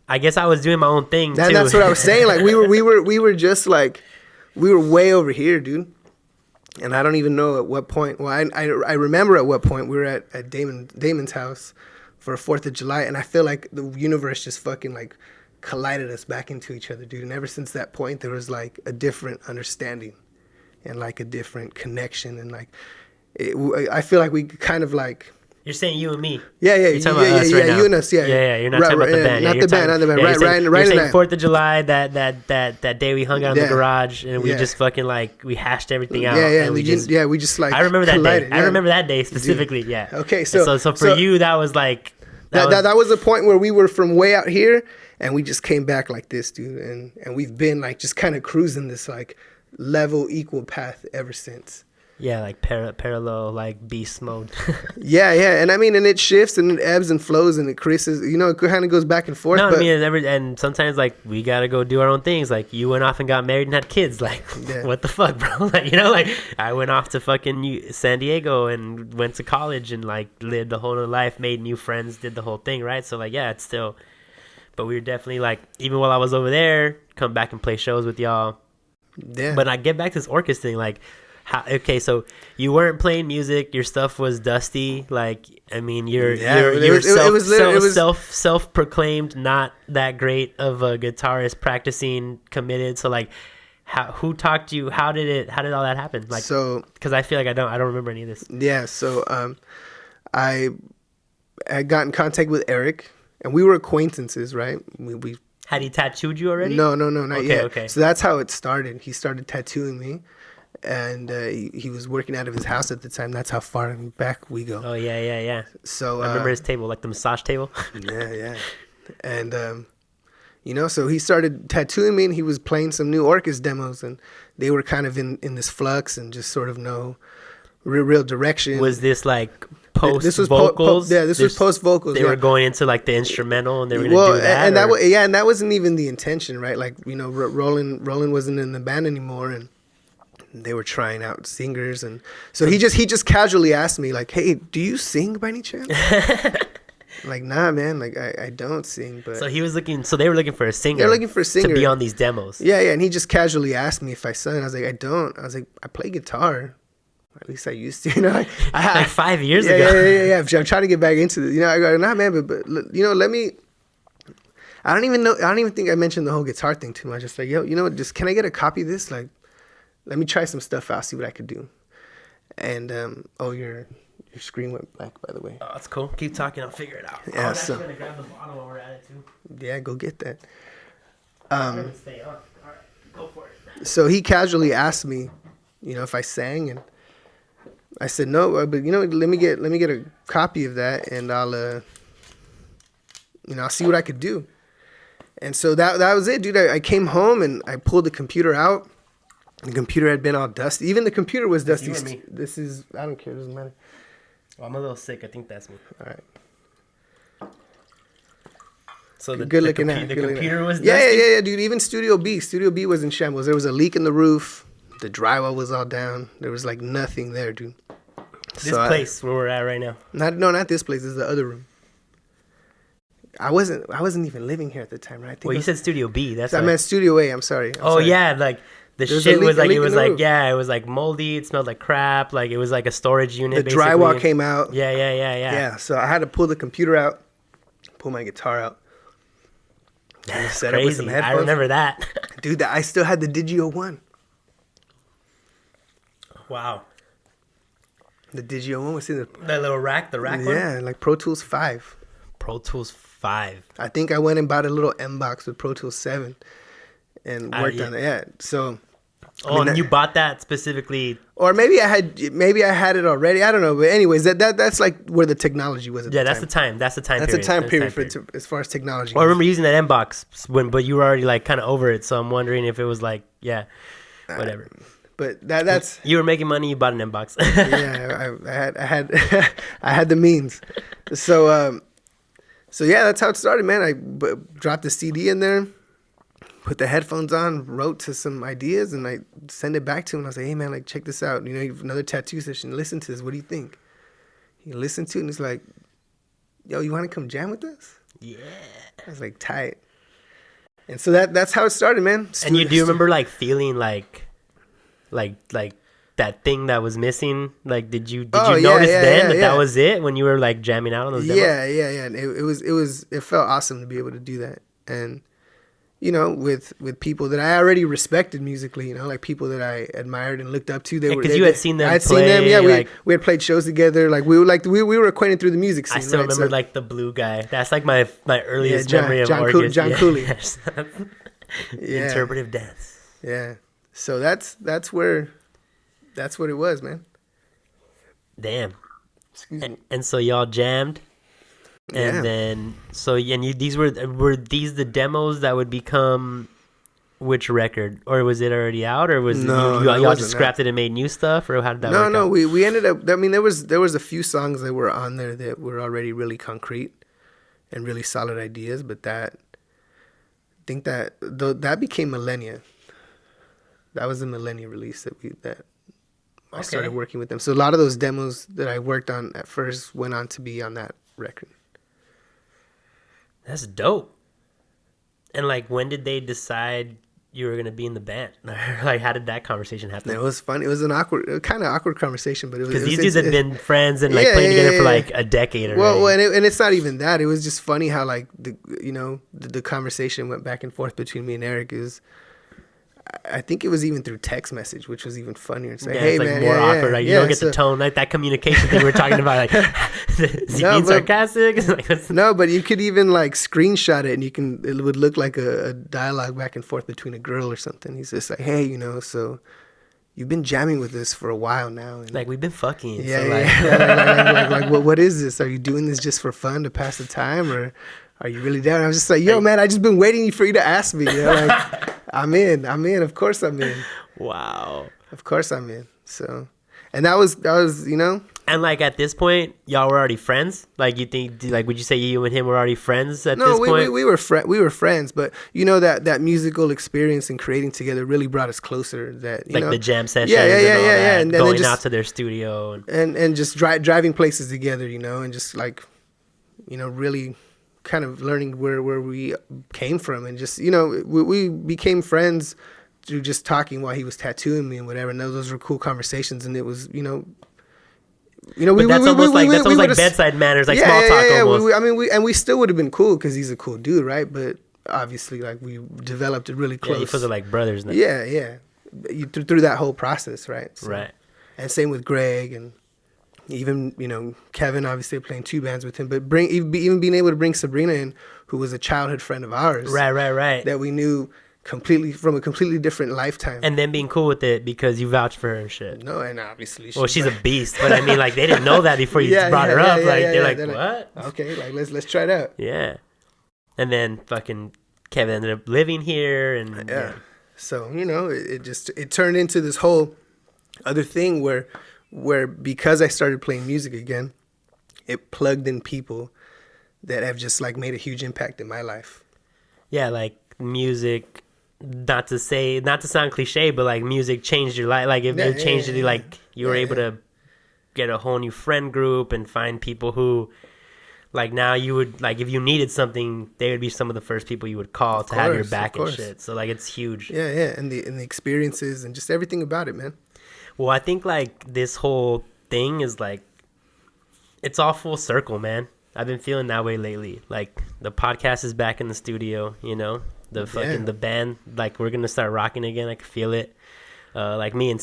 I guess I was doing my own thing too. That's what I was saying. Like we were just like, we were way over here, dude. And I don't even know at what point. Well, I remember at what point we were at Damon's house for 4th of July, and I feel like the universe just fucking like collided us back into each other, dude. And ever since that point, there was like a different understanding and like a different connection, and like I feel like we kind of like. You're saying you and me. Yeah. You're talking about us right now. You and us, yeah. Yeah, you're not talking about the band. Not the band. You're saying 4th of July, that day we hung out in the garage, and we just fucking like, we hashed everything out. Yeah, we just like, I remember that collided, day. I remember that day specifically, yeah. Okay, so for you, that was like... That was the point where we were from way out here, and we just came back like this, dude. And we've been like just kind of cruising this like level equal path ever since. Yeah, like parallel, like beast mode. yeah, and I mean, and it shifts and it ebbs and flows and it creases. You know, it kind of goes back and forth. No, but I mean, and sometimes like we gotta go do our own things. Like you went off and got married and had kids. Like, what the fuck, bro? Like, you know, like I went off to fucking San Diego and went to college and like lived a whole new life, made new friends, did the whole thing, right? So like, yeah, it's still. But we were definitely like, even while I was over there, come back and play shows with y'all. Yeah. But I get back to this Orkest thing, like. Okay, so you weren't playing music. Your stuff was dusty. Like, I mean, you're self-proclaimed not that great of a guitarist, practicing, committed. So, like, who talked to you? How did all that happen? Like, so because I feel like I don't remember any of this. Yeah. So, I got in contact with Eric, and we were acquaintances, right? We had he tattooed you already? No, not yet. Okay. So that's how it started. He started tattooing me. And he was working out of his house at the time. That's how far back we go. Oh, yeah. So I remember his table, like the massage table. yeah. And, you know, so he started tattooing me, and he was playing some new Orkest demos, and they were kind of in this flux and just sort of no real direction. Was this like post-vocals? This was post-vocals. They were going into like the instrumental, and they were going to do that? And that wasn't even the intention, right? Like, you know, Roland wasn't in the band anymore, and they were trying out singers, and so he just casually asked me like, "Hey, do you sing by any chance?" I'm like, nah, man, like I don't sing. But so they were looking for a singer. They're looking for a singer to be on these demos. Yeah, and he just casually asked me if I sung. I was like, I don't. I was like, I play guitar. At least I used to, you know. Like 5 years ago. Yeah. I'm trying to get back into this. You know, I go, nah, man, but you know, let me. I don't even think I mentioned the whole guitar thing too much. Just like, yo, you know, just can I get a copy of this? Like, let me try some stuff out, see what I could do. And your screen went black, by the way. Oh, that's cool. Keep talking, I'll figure it out. Yeah, I'm actually gonna grab the bottle while we're at it too. Yeah, go get that. Stay on. All right, go for it. So he casually asked me, you know, if I sang, and I said no, but you know, let me get a copy of that, and I'll see what I could do. And so that was it, dude. I came home and I pulled the computer out. The computer had been all dusty. Even the computer was dusty. You or me? This is, I don't care. It doesn't matter. Well, I'm a little sick. I think that's me. All right. So the computer was dusty? Yeah, dude. Even Studio B was in shambles. There was a leak in the roof. The drywall was all down. There was like nothing there, dude. This place where we're at right now. Not this place. This is the other room. I wasn't even living here at the time, right? Well, you said Studio B. That's I meant Studio A. I'm sorry. Yeah, like. The shit was like, it was like moldy. It smelled like crap. Like it was like a storage unit. The drywall came out. Yeah. Yeah, so I had to pull the computer out, pull my guitar out. That's crazy. I remember that. Dude, I still had the Digio 1. Wow. The Digio 1 was in the little rack, the rack one? Yeah, like Pro Tools 5. Pro Tools 5. I think I went and bought a little M box with Pro Tools 7. And worked on it, yeah. So, and you bought that specifically, or maybe I had it already. I don't know, but anyways, that's like where the technology was. That's the time. That's the time period as far as technology. Well, I remember using that M box but you were already like kind of over it. So I'm wondering if it was like, whatever. But that's you were making money. You bought an M box. Yeah, I had I had the means. So yeah, that's how it started, man. I dropped the CD in there. Put the headphones on, wrote to some ideas, and I sent it back to him. I was like, hey, man, like, check this out. You know, you have another tattoo session. Listen to this. What do you think? He listened to it, and he's like, yo, you want to come jam with us? Yeah. I was like, tight. And so that's how it started, man. And you do remember, like, feeling like that thing that was missing? Like, did you notice that was it when you were, like, jamming out on those demos? Yeah. And it felt awesome to be able to do that. And you know, with people that I already respected musically, you know, like people that I admired and looked up to. Because you had seen them. I had seen them. Yeah, we had played shows together. Like we were acquainted through the music scene. I still remember like the blue guy. That's like my earliest memory of Orkest. John Cooley. Yeah. Interpretive dance. Yeah. So that's what it was, man. Damn. Excuse me. And so y'all jammed. And then, these were these the demos that would become which record, or was it already out, or was y'all just scrapped it and made new stuff, or how did that work out? No, we ended up. I mean, there was a few songs that were on there that were already really concrete and really solid ideas, but I think that became Millennia. That was the Millennia release that I started working with them. So a lot of those demos that I worked on at first went on to be on that record. That's dope. And like, when did they decide you were gonna be in the band? Like, how did that conversation happen? It was fun. It was an kind of awkward conversation, but it was because these dudes had been friends and like playing together for like a decade already. Well, and it's not even that. It was just funny how like the conversation went back and forth between me and Eric. I think it was even through text message, which was even funnier. It's like, hey, it's like man, more awkward. Like, you don't get the tone, like that communication thing we were talking about. Like, is he being sarcastic? No, but you could even like screenshot it, and it would look like a dialogue back and forth between a girl or something. He's just like, hey, so you've been jamming with us for a while now, and like we've been fucking. Yeah, like what is this? Are you doing this just for fun to pass the time, or are you really down? I was just like, yo, man, I just been waiting for you to ask me. Like, I'm in. Of course I'm in. Wow. Of course I'm in. So, and that was. And like at this point, y'all were already friends. Like, you think, like, would you say you and him were already friends at this point? No, we were friends. But that musical experience and creating together really brought us closer. That the jam sessions. Yeah. And going out to their studio and just driving places together. And just like, really kind of learning where we came from, and just we became friends through just talking while he was tattooing me and whatever, and those were cool conversations, and it was that's almost like bedside manners, like small talk almost. We still would have been cool because he's a cool dude, right? But obviously, like, we developed a really close. You feel like brothers now. Yeah. Through that whole process, right? So, right. And same with Greg, and even Kevin, obviously playing two bands with him, but even being able to bring Sabrina in, who was a childhood friend of ours, right, that we knew completely from a completely different lifetime, and then being cool with it because you vouched for her and shit. No, and obviously, she's a beast, but I mean, like, they didn't know that before you brought her up. They're like, what? Okay, like let's try it out. Yeah, and then fucking Kevin ended up living here, and so it turned into this whole other thing where because I started playing music again, it plugged in people that have just like made a huge impact in my life. Yeah, like music, not to sound cliche, but like music changed your life. Like it changed you, like you were able to get a whole new friend group and find people who, like, now you would, like, if you needed something, they would be some of the first people you would call to have your back and shit. So like, it's huge. Yeah, and the experiences and just everything about it, man. Well, I think like this whole thing is like, it's all full circle, man. I've been feeling that way lately. Like, the podcast is back in the studio, the band, like, we're gonna start rocking again. I can feel it. Like, me and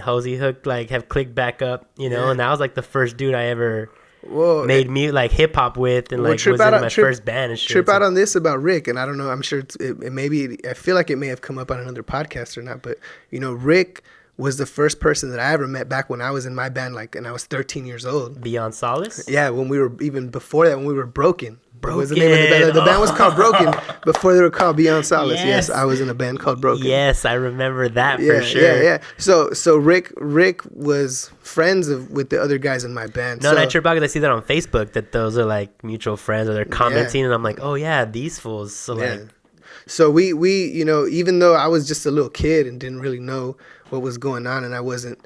Hosey Hook, like, have clicked back up, and that was like the first dude I ever made like hip hop with, and like was in my first band and shit. Trip out on this about Rick, and I don't know, I'm sure it maybe, I feel like it may have come up on another podcast or not, but Rick was the first person that I ever met back when I was in my band, like, and I was 13 years old. Beyond Solace? Yeah, when we were, even before that, when we were Broken. Was the name of the band. The band was called Broken before they were called Beyond Solace. Yes, I was in a band called Broken. Yes, I remember that for sure. Yeah. So Rick was friends with the other guys in my band. No, not sure about it. I see that on Facebook, that those are like mutual friends, or they're commenting, and I'm like, oh yeah, these fools. So like, so we even though I was just a little kid and didn't really know what was going on, and I wasn't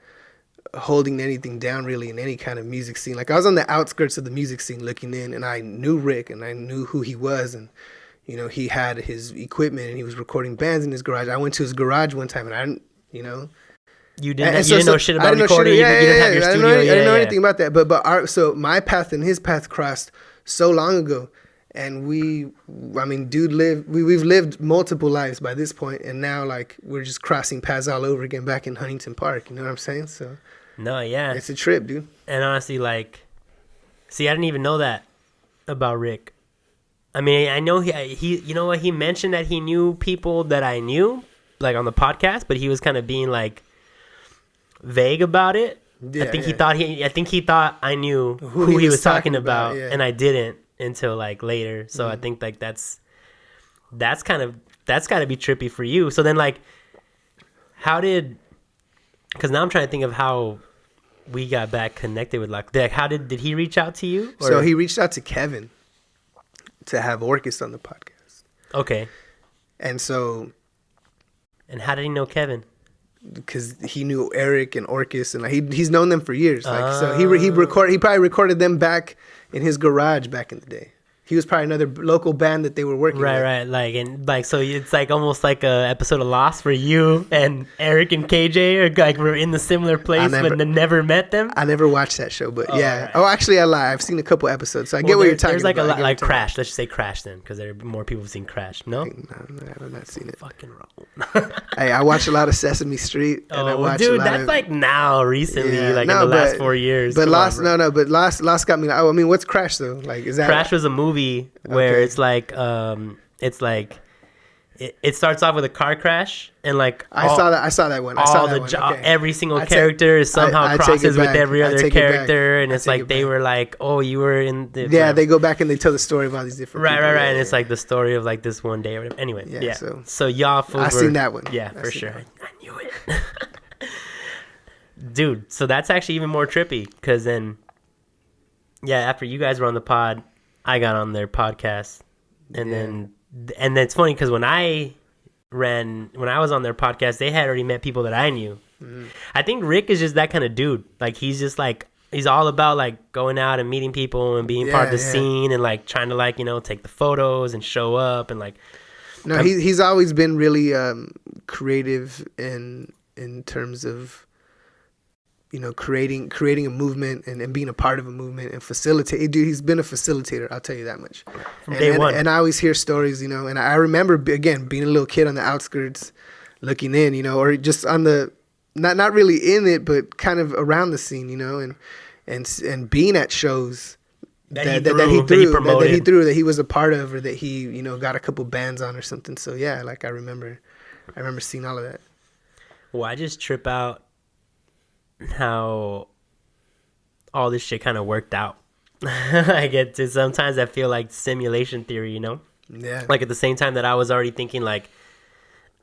holding anything down really in any kind of music scene. Like, I was on the outskirts of the music scene looking in, and I knew Rick, and I knew who he was, and he had his equipment, and he was recording bands in his garage. I went to his garage one time, and I didn't, You didn't know shit about recording. You didn't have your studio. I didn't know anything about that. But my path and his path crossed so long ago, and we've lived multiple lives by this point, and now, like, we're just crossing paths all over again back in Huntington Park. You know what I'm saying? So. No, yeah. It's a trip, dude. And honestly, like, see, I didn't even know that about Rick. I mean, I know he he mentioned that he knew people that I knew, like, on the podcast, but he was kind of being, like, vague about it. Yeah, I think he thought I knew who he was talking about, and I didn't until, like, later. So I think, like, that's kind of that's got to be trippy for you. So then, like, because now I'm trying to think of how we got back connected with like how did he reach out to you? So he reached out to Kevin to have Orkest on the podcast. Okay. And how did he know Kevin? Because he knew Eric and Orkest, and like he's known them for years. Like so he probably recorded them back in his garage back in the day. He was probably another local band that they were working with. Right. Like so it's like almost like a episode of Lost where you and Eric and KJ are like we're in the similar place but never met them. I never watched that show, but yeah. Right. Oh, actually, I lied. I've seen a couple episodes, so I get what you're talking about. There's like like Crash. Let's just say Crash then, because there are more people who've seen Crash. No, I've not seen it. Fucking Raul. Hey, I watch a lot of Sesame Street, and I watch dude, that's like now recently, in the last 4 years. But Lost got me. I mean, what's Crash though? Like, is that Crash was a movie where it's like it starts off with a car crash and like I saw that one. Every single character is somehow crosses with every other character, and it's like they were like, oh, you were in the they go back and they tell the story of all these different people. Right, and it's like the story of like this one day or whatever. Anyway, so y'all I seen that one. Yeah, for sure. I knew it. Dude, so that's actually even more trippy because then after you guys were on the pod, I got on their podcast, and then it's funny because when I was on their podcast, they had already met people that I knew. Mm-hmm. I think Rick is just that kind of dude. Like he's just like he's all about like going out and meeting people and being part of the scene and like trying to like take the photos and show up and like. No, he's always been really creative in terms of. Creating a movement and being a part of a movement and facilitate. Dude, he's been a facilitator. I'll tell you that much. From day one. And I always hear stories, and I remember again being a little kid on the outskirts, looking in, or just on the not really in it, but kind of around the scene, and being at shows that he was a part of, or that he got a couple bands on or something. So yeah, like I remember seeing all of that. Well, I just trip out how all this shit kind of worked out. I get to sometimes I feel like simulation theory, Yeah. Like at the same time that I was already thinking like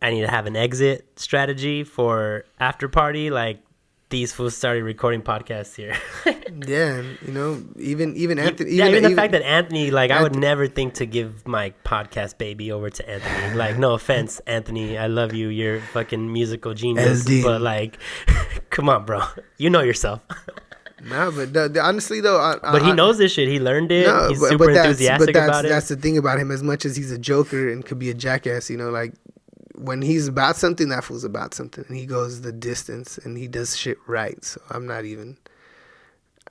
I need to have an exit strategy for after party, like these fools started recording podcasts here. Yeah, even Anthony. Even the fact that Anthony, like, I would never think to give my podcast baby over to Anthony. Like, no offense, Anthony, I love you. You're fucking musical genius, but like, come on, bro. You know yourself. No, but honestly though, but he knows this shit. He learned it. No, he's super enthusiastic about it. That's the thing about him. As much as he's a joker and could be a jackass, like. When he's about something, that fool's about something, and he goes the distance, and he does shit right. So I'm not even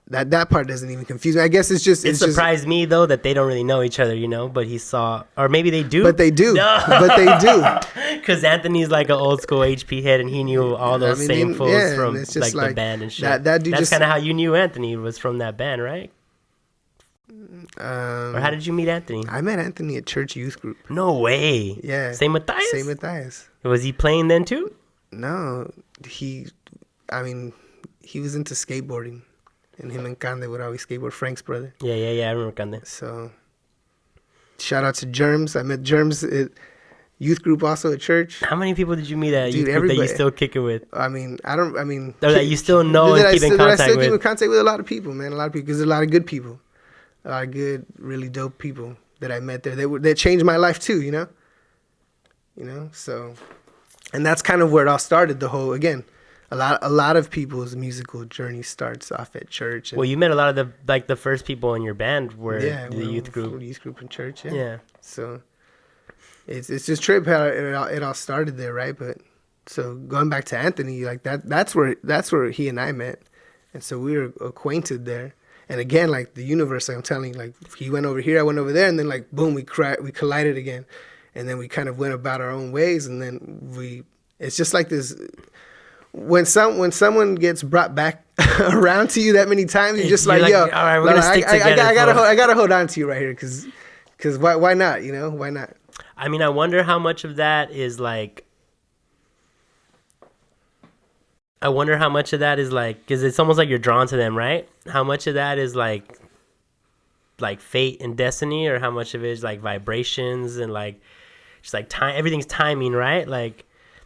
that part doesn't even confuse me. I guess it surprised me though that they don't really know each other, but he saw, or maybe they do. But they do. No. But they do. Because Anthony's like an old school HP head, and he knew all those same fools from like the band and shit. That's kind of how you knew Anthony was from that band, right? Or how did you meet Anthony? I met Anthony at church youth group. No way. Yeah. Same Matthias? Same Matthias. Was he playing then too? No. He was into skateboarding. And him and Kande would always skateboard, Frank's brother. Yeah. I remember Kande. So, shout out to Germs. I met Germs at youth group also at church. How many people did you meet at youth group that you still kick it with? Or that you still know and keep in contact with? I still keep in contact with a lot of people, man. Because there's a lot of good people. A lot of good, really dope people that I met there that changed my life too, So, and that's kind of where it all started. The whole, again, a lot of people's musical journey starts off at church. Well, you met a lot of the first people in your band were the youth group in church. Yeah. So, it's just trip how it all started there, right? But so going back to Anthony, like that's where he and I met, and so we were acquainted there. And again, like the universe, like I'm telling you, like he went over here, I went over there, and then like boom, we collided again, and then we kind of went about our own ways, and then it's just like this. When someone gets brought back around to you that many times, you're just like, yo, all right, we're gonna stick together. I gotta hold on to you right here, because why not? Why not? I mean, I wonder how much of that is like. Because it's almost like you're drawn to them, right? How much of that is like fate and destiny, or how much of it is like vibrations and like, just like time, everything's timing, right? Like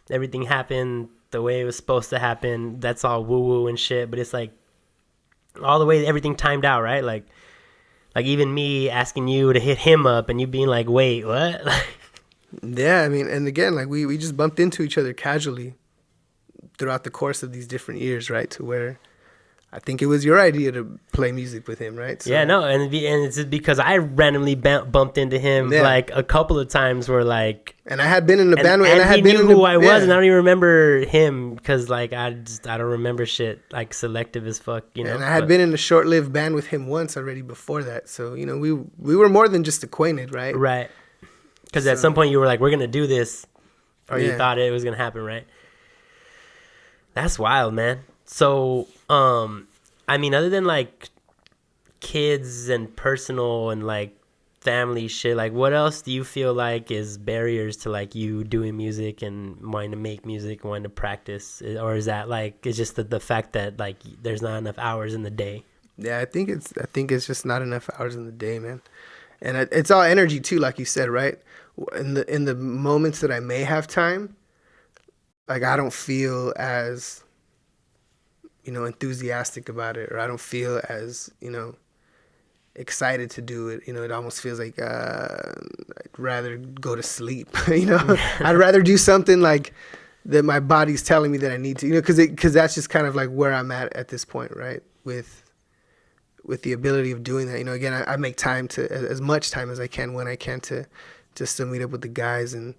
everything happened the way it was supposed to happen. That's all woo woo and shit, but it's like all the way everything timed out, right? Like even me asking you to hit him up and you being like, wait, what? Yeah, I mean, and again, like we just bumped into each other casually throughout the course of these different years, right? To where I think it was your idea to play music with him, right? So, yeah, no, and it's because I randomly bumped into him like a couple of times where like... And I had been in the band with... And I had he been knew who I was, and I don't even remember him because like I don't remember shit, like selective as fuck, you know? And I had been in a short-lived band with him once already before that. So, you know, we were more than just acquainted, right? Right. Because at some point you were like, we're going to do this, or you thought it was going to happen, right? That's wild, man. So, I mean, other than like kids and personal and like family shit, like what else do you feel like is barriers to like you doing music and wanting to make music, wanting to practice? Or is that like, it's just the fact that like there's not enough hours in the day? Yeah, I think it's just not enough hours in the day, man. And it's all energy too, like you said, right? In the moments that I may have time, like I don't feel as, you know, enthusiastic about it, or I don't feel as, you know, excited to do it. You know, it almost feels like I'd rather go to sleep. You know, I'd rather do something like that my body's telling me that I need to. You know, because that's just kind of like where I'm at this point, right? With the ability of doing that. You know, again, I make time to as much time as I can when I can to still meet up with the guys and,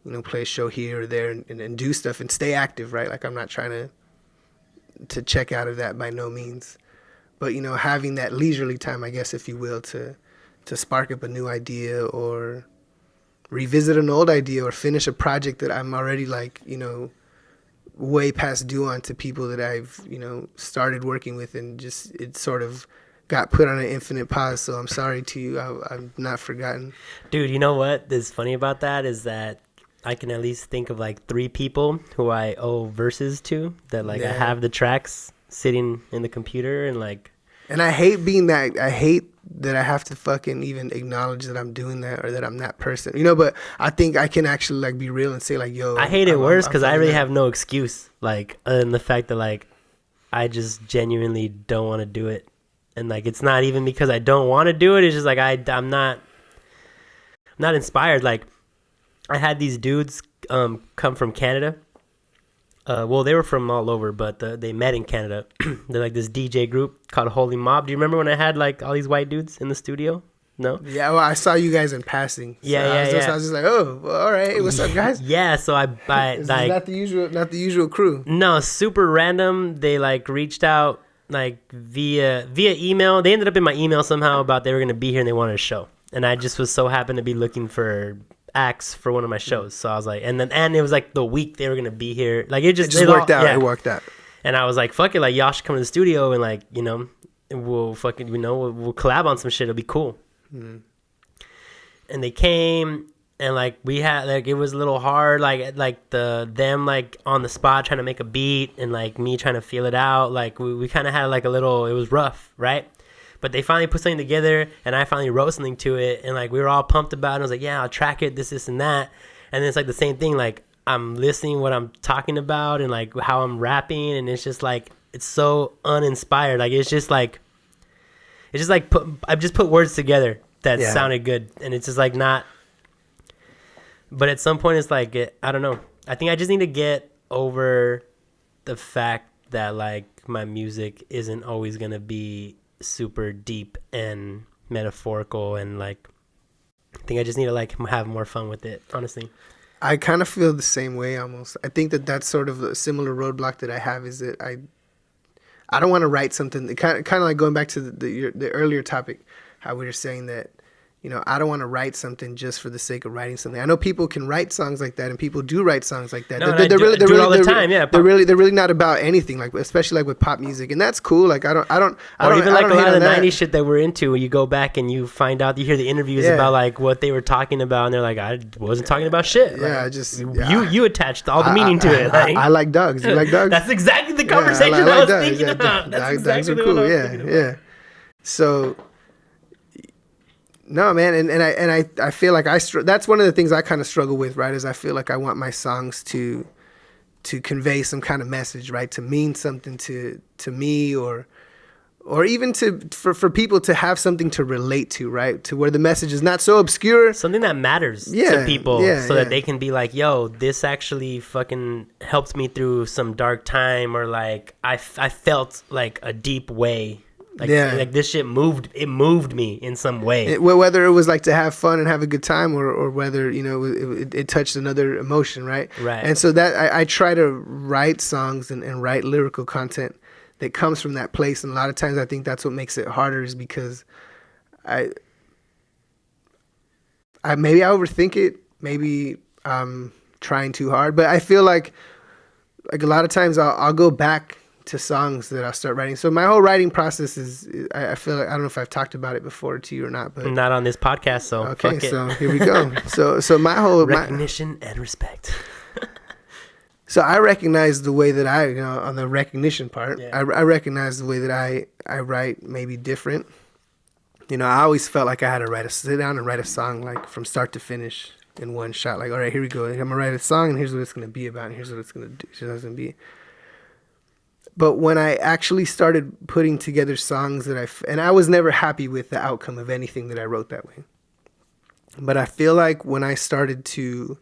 you know, play a show here or there and do stuff and stay active, right? Like I'm not trying to check out of that by no means, but you know, having that leisurely time, I guess, if you will, to spark up a new idea or revisit an old idea or finish a project that I'm already like, you know, way past due on to people that I've, you know, started working with, and just it sort of got put on an infinite pause. So I'm sorry to you. I'm not forgotten. Dude, you know what is funny about that is that I can at least think of like 3 people who I owe verses to that like I have the tracks sitting in the computer and like. And I hate being that. I hate that I have to fucking even acknowledge that I'm doing that or that I'm that person, you know. But I think I can actually like be real and say like, yo. I hate it worse because I really have no excuse, like other than the fact that like I just genuinely don't want to do it, and like it's not even because I don't want to do it. It's just like I'm not inspired. Like. I had these dudes come from Canada. Well, they were from all over, but they met in Canada. They're like this DJ group called Holy Mob. Do you remember when I had like all these white dudes in the studio? No? Yeah, well, I saw you guys in passing. So I was just like, oh, well, all right. Hey, what's up, guys? Yeah, so I like not the usual crew. No, super random. They like reached out like via email. They ended up in my email somehow about they were gonna be here and they wanted a show. And I just was so happened to be looking for acts for one of my shows, so I was like, and it was like the week they were gonna be here, like it just worked out. Yeah. It worked out, and I was like, fuck it, like y'all should come to the studio and like, you know, we'll fucking, you know, we'll collab on some shit. It'll be cool. And they came, and like we had like it was a little hard, like them like on the spot trying to make a beat and like me trying to feel it out. Like we kind of had like a little, it was rough, right? But they finally put something together, and I finally wrote something to it, and like we were all pumped about it. I was like, yeah, I'll track it, this and that. And then it's like the same thing, like I'm listening what I'm talking about and like how I'm rapping, and it's just like it's so uninspired. Like it's just like I've just put words together that sounded good, and it's just like not. But at some point, it's like I don't know. I think I just need to get over the fact that like my music isn't always gonna be super deep and metaphorical, and like I think I just need to like have more fun with it, honestly. I kind of feel the same way almost. I think that's sort of a similar roadblock that I have, is that I don't want to write something kind of like going back to the earlier topic, how we were saying that, you know, I don't want to write something just for the sake of writing something. I know people can write songs like that, and people do write songs like that. No, they're really all the time. Yeah, they're really not about anything. Like especially like with pop music, and that's cool. Like I don't even like a lot of the '90s shit that we're into. When you go back and you find out, you hear the interviews about like what they were talking about, and they're like, I wasn't talking about shit. Yeah, like, you attached all the meaning to it. Like, I like dogs. You like dogs? That's exactly the conversation I was thinking about. That's exactly dogs are cool. Yeah. So. No, man, and I feel like that's one of the things I kind of struggle with, right? Is I feel like I want my songs to convey some kind of message, right? To mean something to me, or even for people to have something to relate to, right? To where the message is not so obscure. Something that matters to people, so that they can be like, yo, this actually fucking helped me through some dark time, or like I felt like a deep way. Like this shit moved me in some way. Whether it was like to have fun and have a good time, or whether, you know, it touched another emotion, right? Right. And so that I try to write songs and write lyrical content that comes from that place. And a lot of times I think that's what makes it harder, is because I maybe I overthink it. Maybe I'm trying too hard. But I feel like a lot of times I'll go back to songs that I'll start writing. So my whole writing process is, I feel like, I don't know if I've talked about it before to you or not, but not on this podcast. So okay, so here we go. So my whole recognition and respect. So I recognize the way that I, you know, on the recognition part, I recognize the way that I write maybe different. You know, I always felt like I had to sit down and write a song like from start to finish in one shot. Like, all right, here we go. I'm gonna write a song, and here's what it's gonna be about, and here's what it's gonna do. Here's what it's gonna be. But when I actually started putting together songs and I was never happy with the outcome of anything that I wrote that way. But I feel like when I started to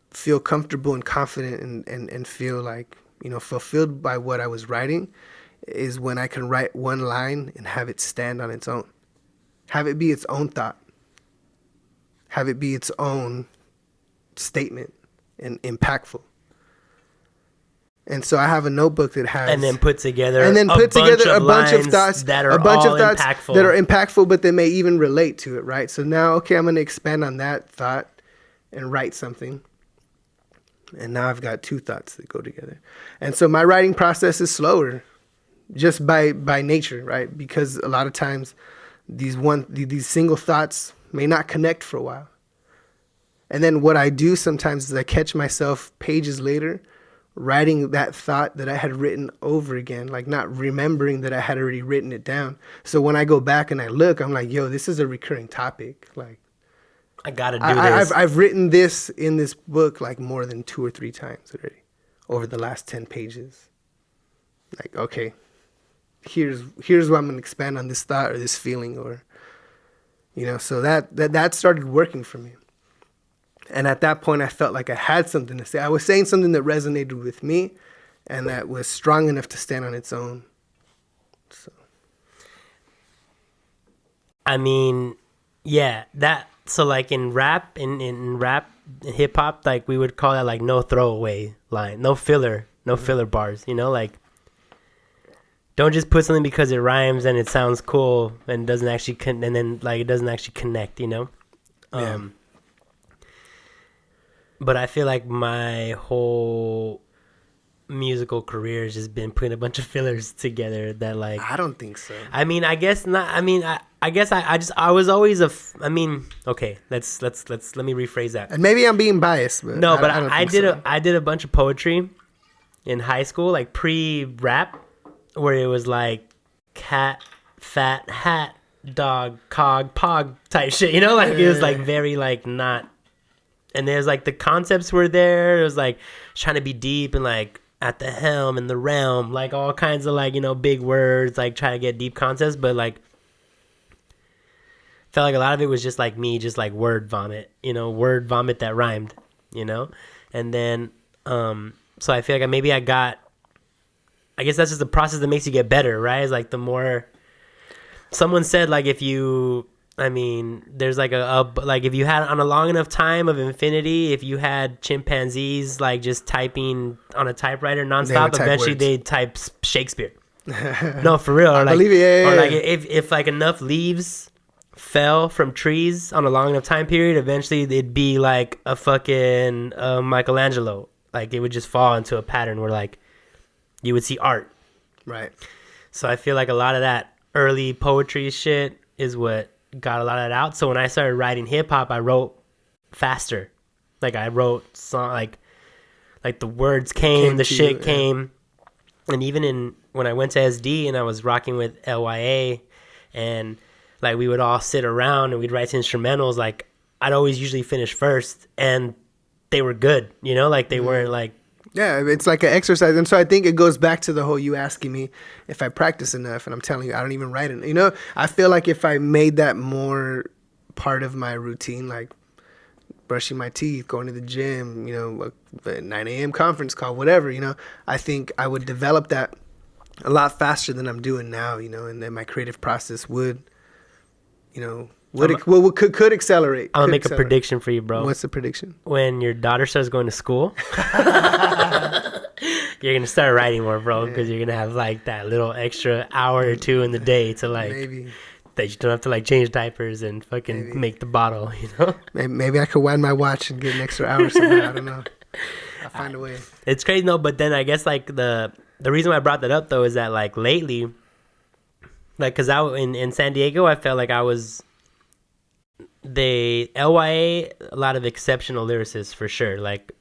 feel comfortable and confident and feel like, you know, fulfilled by what I was writing, is when I can write one line and have it stand on its own. Have it be its own thought. Have it be its own statement and impactful. And so I have a notebook that has, and then put together a bunch of thoughts that are impactful. That are impactful, but they may even relate to it, right? So now, okay, I'm going to expand on that thought and write something. And now I've got two thoughts that go together. And so my writing process is slower, just by nature, right? Because a lot of times these single thoughts may not connect for a while. And then what I do sometimes is I catch myself pages later writing that thought that I had written over again, like not remembering that I had already written it down. So when I go back and I look, I'm like, yo, this is a recurring topic. Like, I gotta do this. I've written this in this book like more than 2 or 3 times already over the last 10 pages. Like, okay, here's where I'm gonna expand on this thought or this feeling, or, you know. So that started working for me. And at that point, I felt like I had something to say. I was saying something that resonated with me and that was strong enough to stand on its own. So, I mean, yeah, so like in rap, in rap, hip hop, like we would call that like no throwaway line, no filler bars, you know, like don't just put something because it rhymes and it sounds cool and doesn't actually, and then like it doesn't actually connect, you know? Yeah. But I feel like my whole musical career has just been putting a bunch of fillers together that, like, I don't think so. I mean, I guess not. I mean, I guess I was always I mean, okay, let me rephrase that. And maybe I'm being biased, but no, but I don't I did a bunch of poetry in high school, like pre-rap, where it was like cat, fat, hat, dog, cog, pog type shit, you know, like it was like very like not. And there's like the concepts were there. It was like trying to be deep and like at the helm and the realm, like all kinds of like, you know, big words, like try to get deep concepts. But like, felt like a lot of it was just like me, just like word vomit, you know, word vomit that rhymed, you know. And then, so I feel like maybe I guess that's just the process that makes you get better, right? It's like the more someone said, like if you. I mean, there's like like if you had on a long enough time of infinity, if you had chimpanzees like just typing on a typewriter nonstop, eventually they'd type Shakespeare. No, for real. Or like, believe it, or like if like enough leaves fell from trees on a long enough time period, eventually it'd be like a fucking Michelangelo. Like it would just fall into a pattern where like you would see art. Right. So I feel like a lot of that early poetry shit is what got a lot of that out. So when I started writing hip hop, I wrote faster. Like I wrote song like the words came the shit came. And even when I went to SD and I was rocking with LYA and like we would all sit around and we'd write instrumentals. Like I'd always usually finish first, and they were good, you know, like they weren't like. Yeah, it's like an exercise. And so I think it goes back to the whole you asking me if I practice enough, and I'm telling you I don't even write it. You know, I feel like if I made that more part of my routine, like brushing my teeth, going to the gym, you know, a 9 a.m. conference call, whatever, you know, I think I would develop that a lot faster than I'm doing now, you know, and then my creative process would, you know, could accelerate. I'll make a prediction for you, bro. What's the prediction? When your daughter starts going to school, you're gonna start writing more, bro, because you're gonna have like that little extra hour or two in the day to like that you don't have to like change diapers and fucking make the bottle, you know. Maybe I could wind my watch and get an extra hour somehow. I don't know. I'll find a way. It's crazy, though. But then I guess like the reason why I brought that up though is that like lately, like because in San Diego, I felt like I was. LYA, a lot of exceptional lyricists for sure, like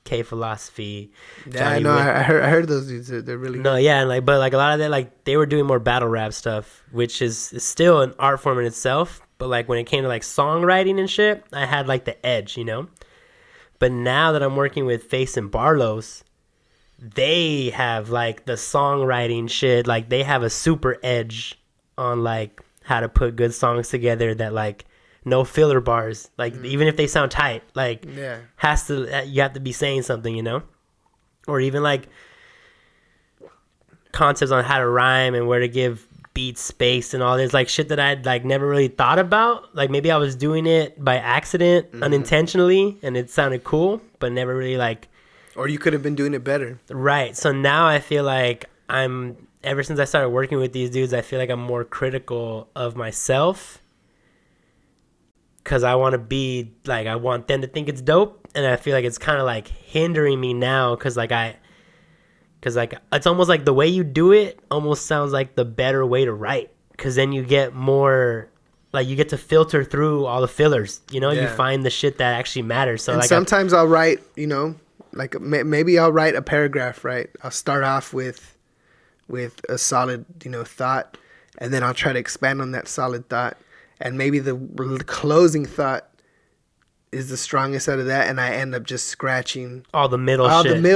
K Philosophy. Yeah, I know. I heard those dudes. They're really good. No, yeah, and like, but like a lot of that, like they were doing more battle rap stuff, which is still an art form in itself. But like when it came to like songwriting and shit, I had like the edge, you know. But now that I'm working with Face and Barlow's, they have like the songwriting shit. Like they have a super edge on like how to put good songs together that like. No filler bars, like even if they sound tight, like you have to be saying something, you know, or even like concepts on how to rhyme and where to give beats space and all this like shit that I'd like never really thought about. Like maybe I was doing it by accident, unintentionally, and it sounded cool, but never really like. Or you could have been doing it better. Right. So now I feel like ever since I started working with these dudes, I feel like I'm more critical of myself. Because I want to be, like, I want them to think it's dope. And I feel like it's kind of, like, hindering me now. Because, like, it's almost like the way you do it almost sounds like the better way to write. Because then you get more, like, you get to filter through all the fillers. You know, you find the shit that actually matters. So, and like, sometimes I'll write, you know, like, maybe I'll write a paragraph, right? I'll start off with a solid, you know, thought. And then I'll try to expand on that solid thought. And maybe the closing thought is the strongest out of that, and I end up just scratching all the middle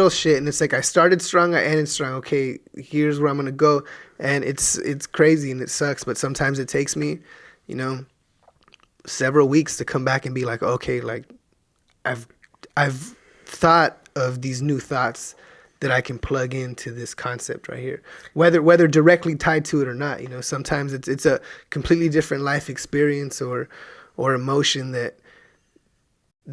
shit. And it's like I started strong, I ended strong. Okay, here's where I'm gonna go, and it's crazy and it sucks, but sometimes it takes me, you know, several weeks to come back and be like, okay, like I've thought of these new thoughts that I can plug into this concept right here, whether directly tied to it or not. You know, sometimes it's a completely different life experience or emotion that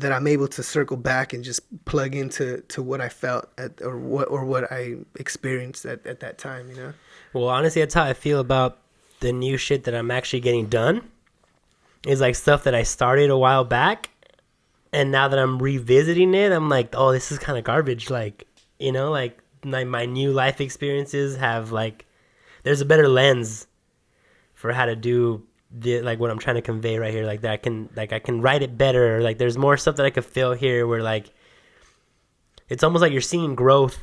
I'm able to circle back and just plug into what I felt or what I experienced at that time. You know. Well, honestly, that's how I feel about the new shit that I'm actually getting done. It's like stuff that I started a while back, and now that I'm revisiting it, I'm like, oh, this is kind of garbage. Like. You know, like my new life experiences have like, there's a better lens for how to do like what I'm trying to convey right here. Like that I can write it better. Like there's more stuff that I could feel here where like, it's almost like you're seeing growth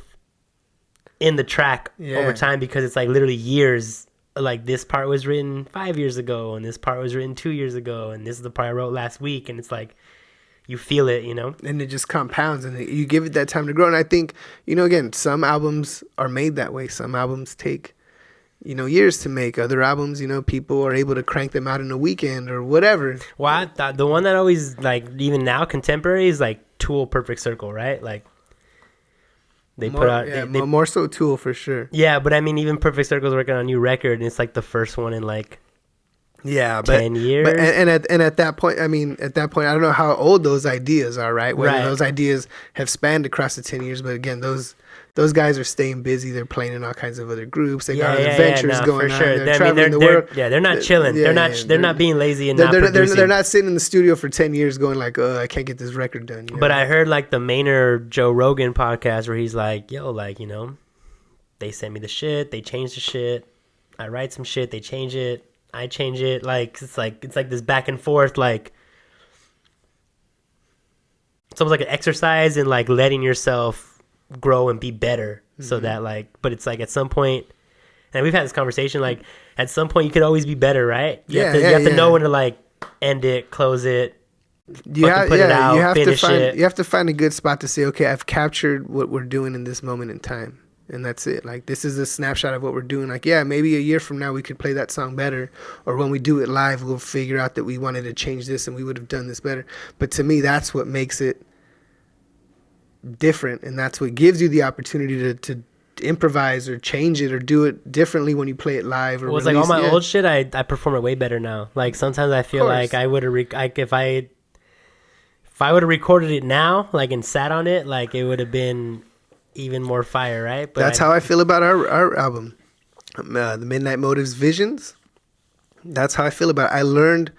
in the track over time because it's like literally years. Like this part was written 5 years ago and this part was written 2 years ago and this is the part I wrote last week, and it's like. You feel it, you know? And it just compounds and you give it that time to grow. And I think, you know, again, some albums are made that way. Some albums take, you know, years to make. Other albums, you know, people are able to crank them out in a weekend or whatever. Well, I thought the one that always, like, even now, contemporary is, like, Tool Perfect Circle, right? Like, they put out... Yeah, more so Tool for sure. Yeah, but I mean, even Perfect Circle's working on a new record, and it's, like, the first one in, like... Yeah, but 10 years. But, and at that point, I don't know how old those ideas are, right? Whether those ideas have spanned across the 10 years, but again, those guys are staying busy. They're playing in all kinds of other groups. They got adventures going on. Sure. They're traveling the world. They're not chilling. They're not being lazy and not producing. They're not sitting in the studio for 10 years going like, oh, I can't get this record done. You know? But I heard like the Maynard Joe Rogan podcast where he's like, yo, like, you know, they send me the shit. They change the shit. I write some shit. They change it. I change it. Like it's like this back and forth. Like it's almost like an exercise in like letting yourself grow and be better. Mm-hmm. So that like, but it's like at some point, And we've had this conversation, like, at some point you could always be better, right? You have to know when to, like, end it, close it, you have finish it. You have to find a good spot to say, okay, I've captured what we're doing in this moment in time. And that's it. Like, this is a snapshot of what we're doing. Like, yeah, maybe a year from now we could play that song better. Or when we do it live, we'll figure out that we wanted to change this and we would have done this better. But to me, that's what makes it different. And that's what gives you the opportunity to improvise or change it or do it differently when you play it live. Or well, it's like all my old shit, I perform it way better now. Like, sometimes I feel like I would have, if I would have recorded it now, like, and sat on it, like, it would have been even more fire, right? But that's how I feel about our album, the Midnight Motives Visions. That's how I feel about it. I learned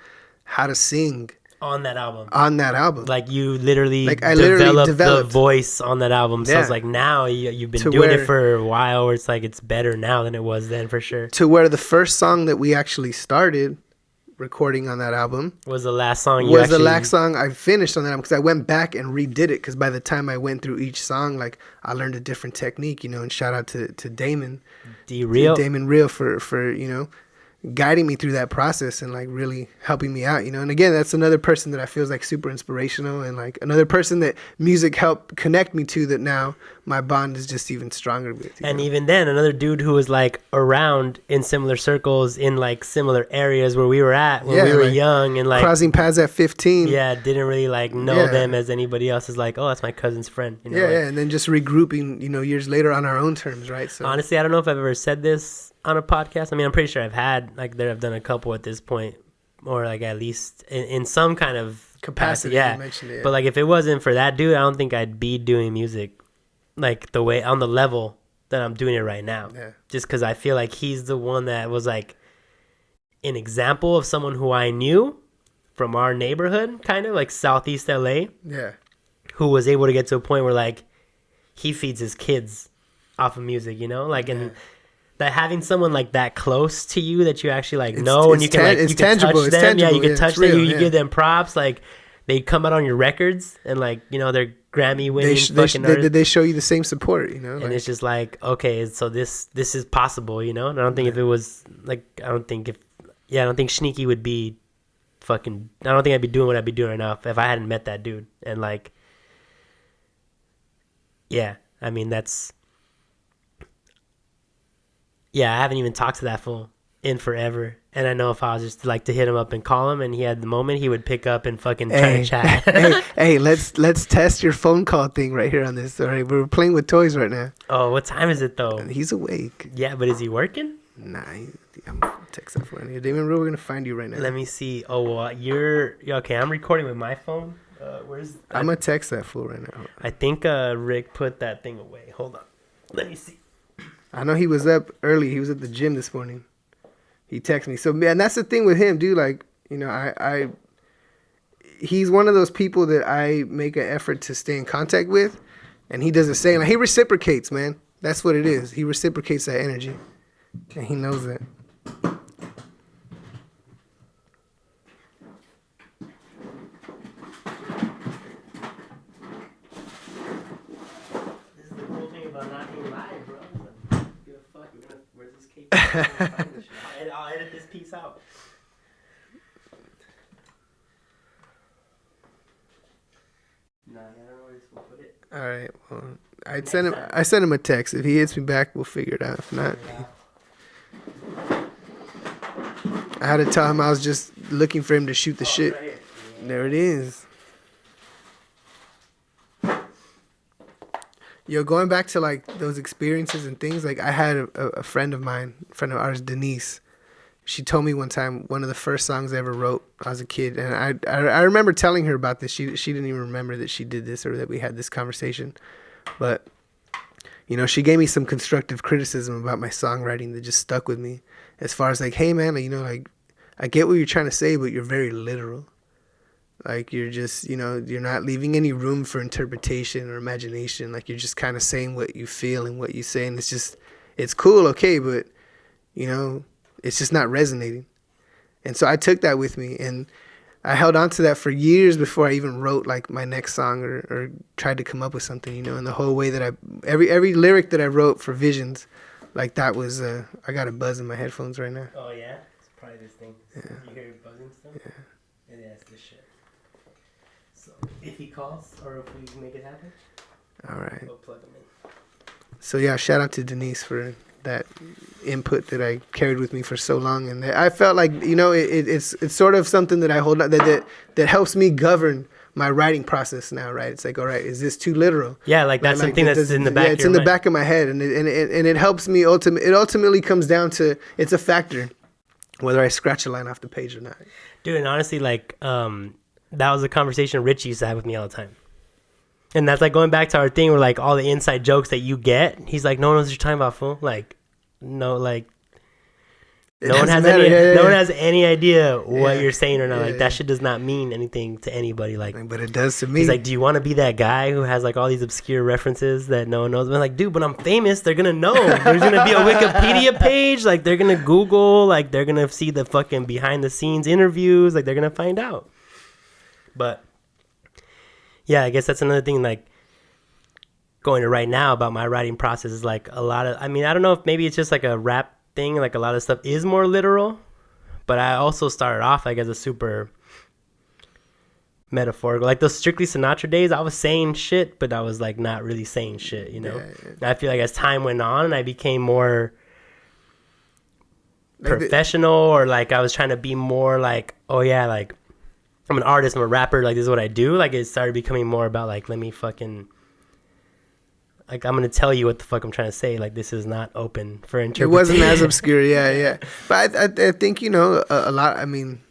how to sing on that album. Like, you literally, developed the voice on that album. So it's like, now you've been doing it for a while, where it's like it's better now than it was then, for sure. To where the first song that we actually started recording on that album was the last song the last song I finished on that album, because I went back and redid it, because by the time I went through each song, like, I learned a different technique, and shout out to Damon Real for guiding me through that process and, like, really helping me out, and again, that's another person that I feel is, like, super inspirational, and, like, another person that music helped connect me to, that now my bond is just even stronger with. And even then, another dude who was, like, around in similar circles in, like, similar areas where we were at when we were, like, young, and, like, crossing paths at 15. Didn't really, like, know them as anybody else. Is like, oh, that's my cousin's friend. And then just regrouping, years later on our own terms, right? So honestly, I don't know if I've ever said this on a podcast. I mean, I'm pretty sure I've had, like, I've done a couple at this point, or, like, at least in some kind of capacity. You mentioned it, But, like, if it wasn't for that dude, I don't think I'd be doing music, like, the way, on the level that I'm doing it right now. Just because I feel like he's the one that was, like, an example of someone who I knew from our neighborhood, kind of like Southeast LA, who was able to get to a point where, like, he feeds his kids off of music, like, and that having someone like that close to you that you actually, like, know, and you can, like, you can touch them. Tangible. You can touch them. You give them props. Like, they come out on your records, and, like, they're Grammy winning fucking artists. They show you the same support, and like, it's just like, okay, so this is possible, And I don't think if it was, like, I don't think SHNEAKY would be fucking, I don't think I'd be doing what I'd be doing right now if I hadn't met that dude. And, like, I mean, that's, I haven't even talked to that fool in forever. And I know if I was just, like, to hit him up and call him, and he had the moment, he would pick up and fucking try to chat. hey, let's test your phone call thing right here on this. All right, we're playing with toys right now. Oh, what time is it, though? He's awake. Yeah, but is he working? Nah, I'm gonna text that for you. Damon, we're gonna find you right now. Let me see. Oh, well, you're okay. I'm recording with my phone. I'm gonna text that fool right now. I think Rick put that thing away. Hold on. Let me see. I know he was up early. He was at the gym this morning. He texted me. So, man, that's the thing with him, dude. Like, he's one of those people that I make an effort to stay in contact with, and he does the same. Like, he reciprocates, man. That's what it is. He reciprocates that energy, and he knows that. I'll edit this piece out. Nah, I don't know where this will put it. All right. Well, I sent him a text. If he hits me back, we'll figure it out. If not, I had to tell him I was just looking for him to shoot the shit. Right, there it is. Yo, going back to, like, those experiences and things, like, I had a friend of ours, Denise. She told me one time one of the first songs I ever wrote as a kid, and I remember telling her about this. She didn't even remember that she did this or that we had this conversation, but she gave me some constructive criticism about my songwriting that just stuck with me. As far as, like, hey man, like, I get what you're trying to say, but you're very literal. Like, you're just, you're not leaving any room for interpretation or imagination. Like, you're just kind of saying what you feel and what you say. And it's cool, okay, but, it's just not resonating. And so I took that with me, and I held on to that for years before I even wrote, like, my next song or tried to come up with something, And the whole way that every lyric that I wrote for Visions like that was I got a buzz in my headphones right now. Oh yeah, it's probably this thing. Yeah. You hear it buzzing stuff? Yeah. Yeah, it's this shit. So if he calls or if we make it happen, All right. we'll plug him in. So yeah, shout out to Denise for that input that I carried with me for so long, and I felt like, you know, it's sort of something that I hold on, that helps me govern my writing process now, right? It's like, all right, is this too literal? Yeah, like that's something that's in the back. Yeah, it's in the back of my head, and it helps me. It ultimately comes down to, it's a factor whether I scratch a line off the page or not. Dude, and honestly, like that was a conversation Rich used to have with me all the time. And that's like going back to our thing where like all the inside jokes that you get, he's like, no one knows what you're talking about, fool. Like, no, like, no one has any idea what you're saying or not. Like, that shit does not mean anything to anybody. Like, but it does to me. He's like, do you want to be that guy who has like all these obscure references that no one knows? I'm like, dude, but I'm famous. They're gonna know. There's gonna be a Wikipedia page. Like, they're gonna Google. Like, they're gonna see the fucking behind the scenes interviews. Like, they're gonna find out. But yeah, I guess that's another thing, like, going to right now about my writing process is, like, a lot of, I mean, I don't know if maybe it's just, like, a rap thing, like, a lot of stuff is more literal, but I also started off, like, as a super metaphorical, like, those Strictly Sinatra days, I was saying shit, but I was, like, not really saying shit, you know? Yeah. I feel like as time went on and I became more professional, or, like, I was trying to be more, like, oh, yeah, like, I'm an artist, I'm a rapper, like, this is what I do. Like, it started becoming more about, like, let me fucking, like, I'm going to tell you what the fuck I'm trying to say. Like, this is not open for interpretation. It wasn't as obscure, yeah. But I think, you know, a lot, I mean,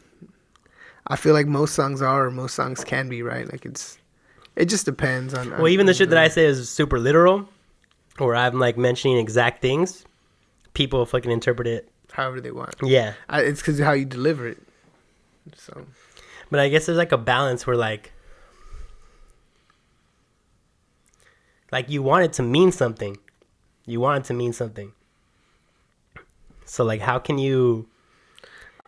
I feel like most songs are, or most songs can be, right? Like, it just depends on. Well, even the shit that I say is super literal, or I'm, like, mentioning exact things, people fucking interpret it however they want. Yeah. It's because of how you deliver it. So. But I guess there's, like, a balance where, like, you want it to mean something. You want it to mean something. So, like, how can you...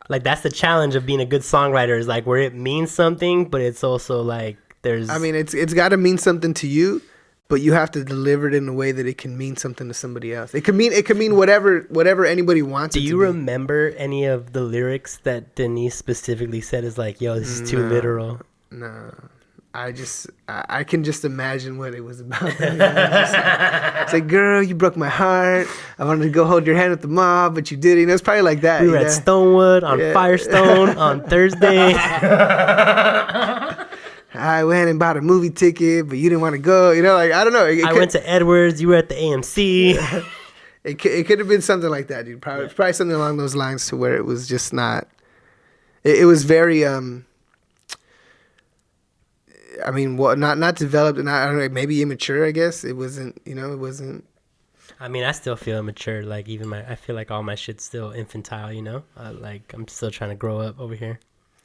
Like, that's the challenge of being a good songwriter, is, like, where it means something, but it's also, like, there's... I mean, it's got to mean something to you, but you have to deliver it in a way that it can mean something to somebody else. It could mean whatever anybody wants. Do you remember any of the lyrics that Denise specifically said is like, yo, this is too literal? No. I can just imagine what it was about. It's like, girl, you broke my heart. I wanted to go hold your hand with the mob, but you didn't. You know, it's probably like that. We were at Stonewood on Firestone on Thursday. I went and bought a movie ticket, but you didn't want to go. You know, like, I don't know. I went to Edwards. You were at the AMC. It could have been something like that, dude. Probably something along those lines, to where it was just not. It was very. I mean, not developed, and I don't know, maybe immature. I guess it wasn't. You know, it wasn't. I mean, I still feel immature. Like, even I feel like all my shit's still infantile. You know, like, I'm still trying to grow up over here.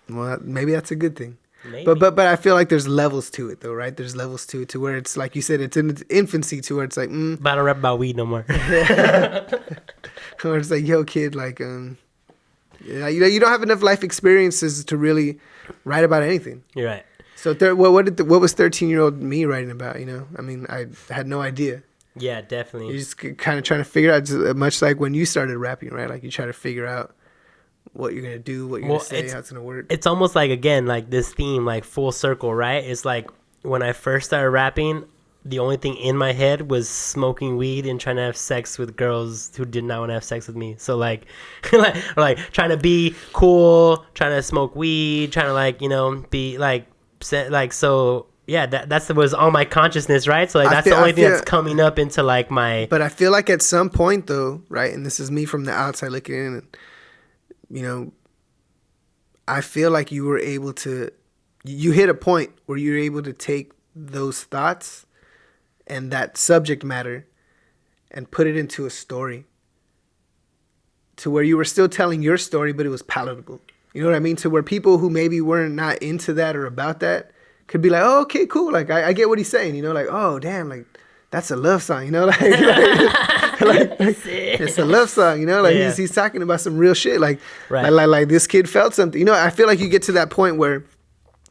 Well, maybe that's a good thing. Maybe. But I feel like there's levels to it, though, right? There's levels to it, to where it's like you said, it's in its infancy, to where it's like, But I don't rap about weed no more. Where it's like, yo, kid, like, yeah, you don't have enough life experiences to really write about anything. You're right. So what was 13-year-old me writing about? You know, I mean, I had no idea. Yeah, definitely. You're just kind of trying to figure out, much like when you started rapping, right? Like, you try to figure out what you're gonna do, what you're gonna say, how it's gonna work. It's almost like, again, like this theme, like full circle, right? It's like when I first started rapping, the only thing in my head was smoking weed and trying to have sex with girls who did not want to have sex with me. So like, like trying to be cool, trying to smoke weed, trying to, like, you know, be like so. Yeah, that was on my consciousness, right? So like that's the only thing that's coming up into like my. But I feel like at some point, though, right? And this is me from the outside looking in. And, you know, I feel like you were able to, you hit a point where you're able to take those thoughts and that subject matter and put it into a story, to where you were still telling your story, but it was palatable. You know what I mean? To where people who maybe weren't not into that or about that could be like, oh, okay, cool. Like, I get what he's saying, you know, like, oh, damn, like, that's a love song, you know, like it's a love song, you know, like he's talking about some real shit, like this kid felt something, you know. I feel like you get to that point where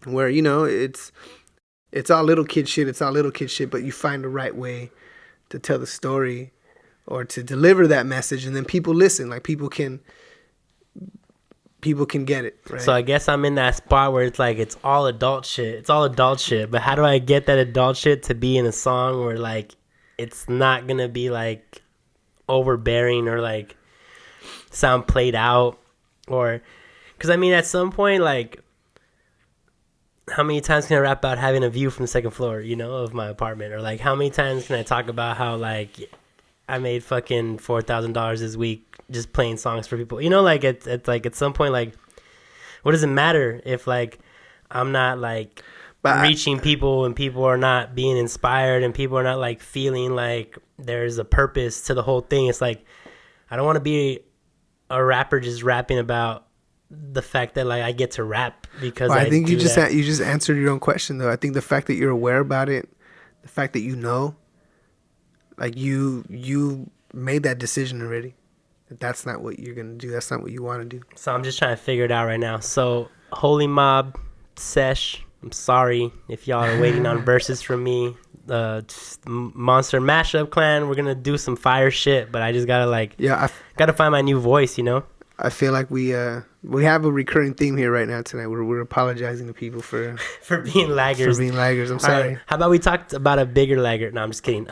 you know it's all little kid shit, but you find the right way to tell the story or to deliver that message, and then people listen. Like people can get it, right? So I guess I'm in that spot where it's like it's all adult shit. It's all adult shit. But how do I get that adult shit to be in a song where like it's not gonna be like overbearing or like sound played out? Or because I mean at some point, like, how many times can I rap about having a view from the second floor, you know, of my apartment? Or like how many times can I talk about how like I made fucking $4,000 this week just playing songs for people, you know? Like it's like at some point, like, what does it matter if like I'm not like reaching people, and people are not being inspired, and people are not like feeling like there's a purpose to the whole thing? It's like I don't want to be a rapper just rapping about the fact that like I get to rap because I think you just answered your own question though. I think the fact that you're aware about it, the fact that you know, like you made that decision already. That's not what you're gonna do. That's not what you want to do. So I'm just trying to figure it out right now. So Holy Mob, Sesh, I'm sorry if y'all are waiting on verses from me. Monster Mashup Clan, we're gonna do some fire shit, but I just gotta gotta find my new voice, you know. I feel like we have a recurring theme here right now tonight. We're apologizing to people for being laggers. I'm sorry. Right. How about we talk about a bigger laggard? No, I'm just kidding.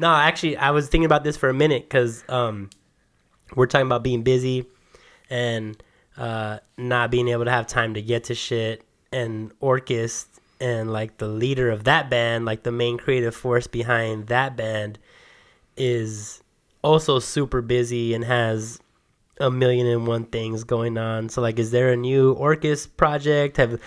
No, actually, I was thinking about this for a minute because we're talking about being busy and not being able to have time to get to shit. And Orkest and like the leader of that band, like the main creative force behind that band, is also super busy and has 1,000,001 things going on. So like, is there a new Orkest project? Have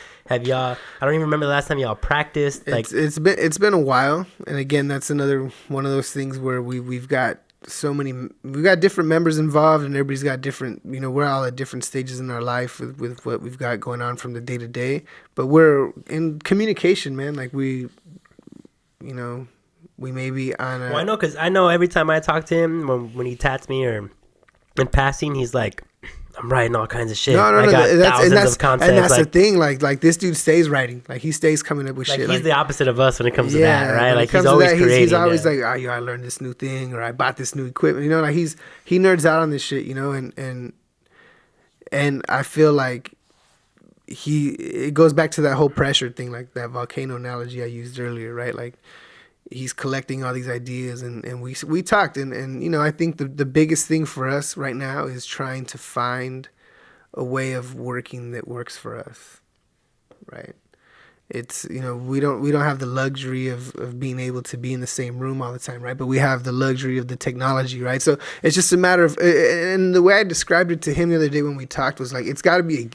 y'all, I don't even remember the last time y'all practiced. Like it's been a while, and again, that's another one of those things where we've got different members involved, and everybody's got different, you know, we're all at different stages in our life with what we've got going on from the day to day, but we're in communication, man. Like we may be on a... Well, I know, because I know every time I talk to him, when he tats me or in passing, he's like, I'm writing all kinds of shit. I got thousands of content. And that's the thing. Like this dude stays writing. Like he stays coming up with shit. He's the opposite of us when it comes to that, right? Like he's always creating. He's always like, oh, I learned this new thing, or I bought this new equipment. You know, like he nerds out on this shit. You know, and I feel like it goes back to that whole pressure thing, like that volcano analogy I used earlier, right? Like he's collecting all these ideas, and we talked, and you know, I think the biggest thing for us right now is trying to find a way of working that works for us, right? It's, you know, we don't have the luxury of being able to be in the same room all the time, right? But we have the luxury of the technology, right? So it's just a matter of, and the way I described it to him the other day when we talked was like, it's got to be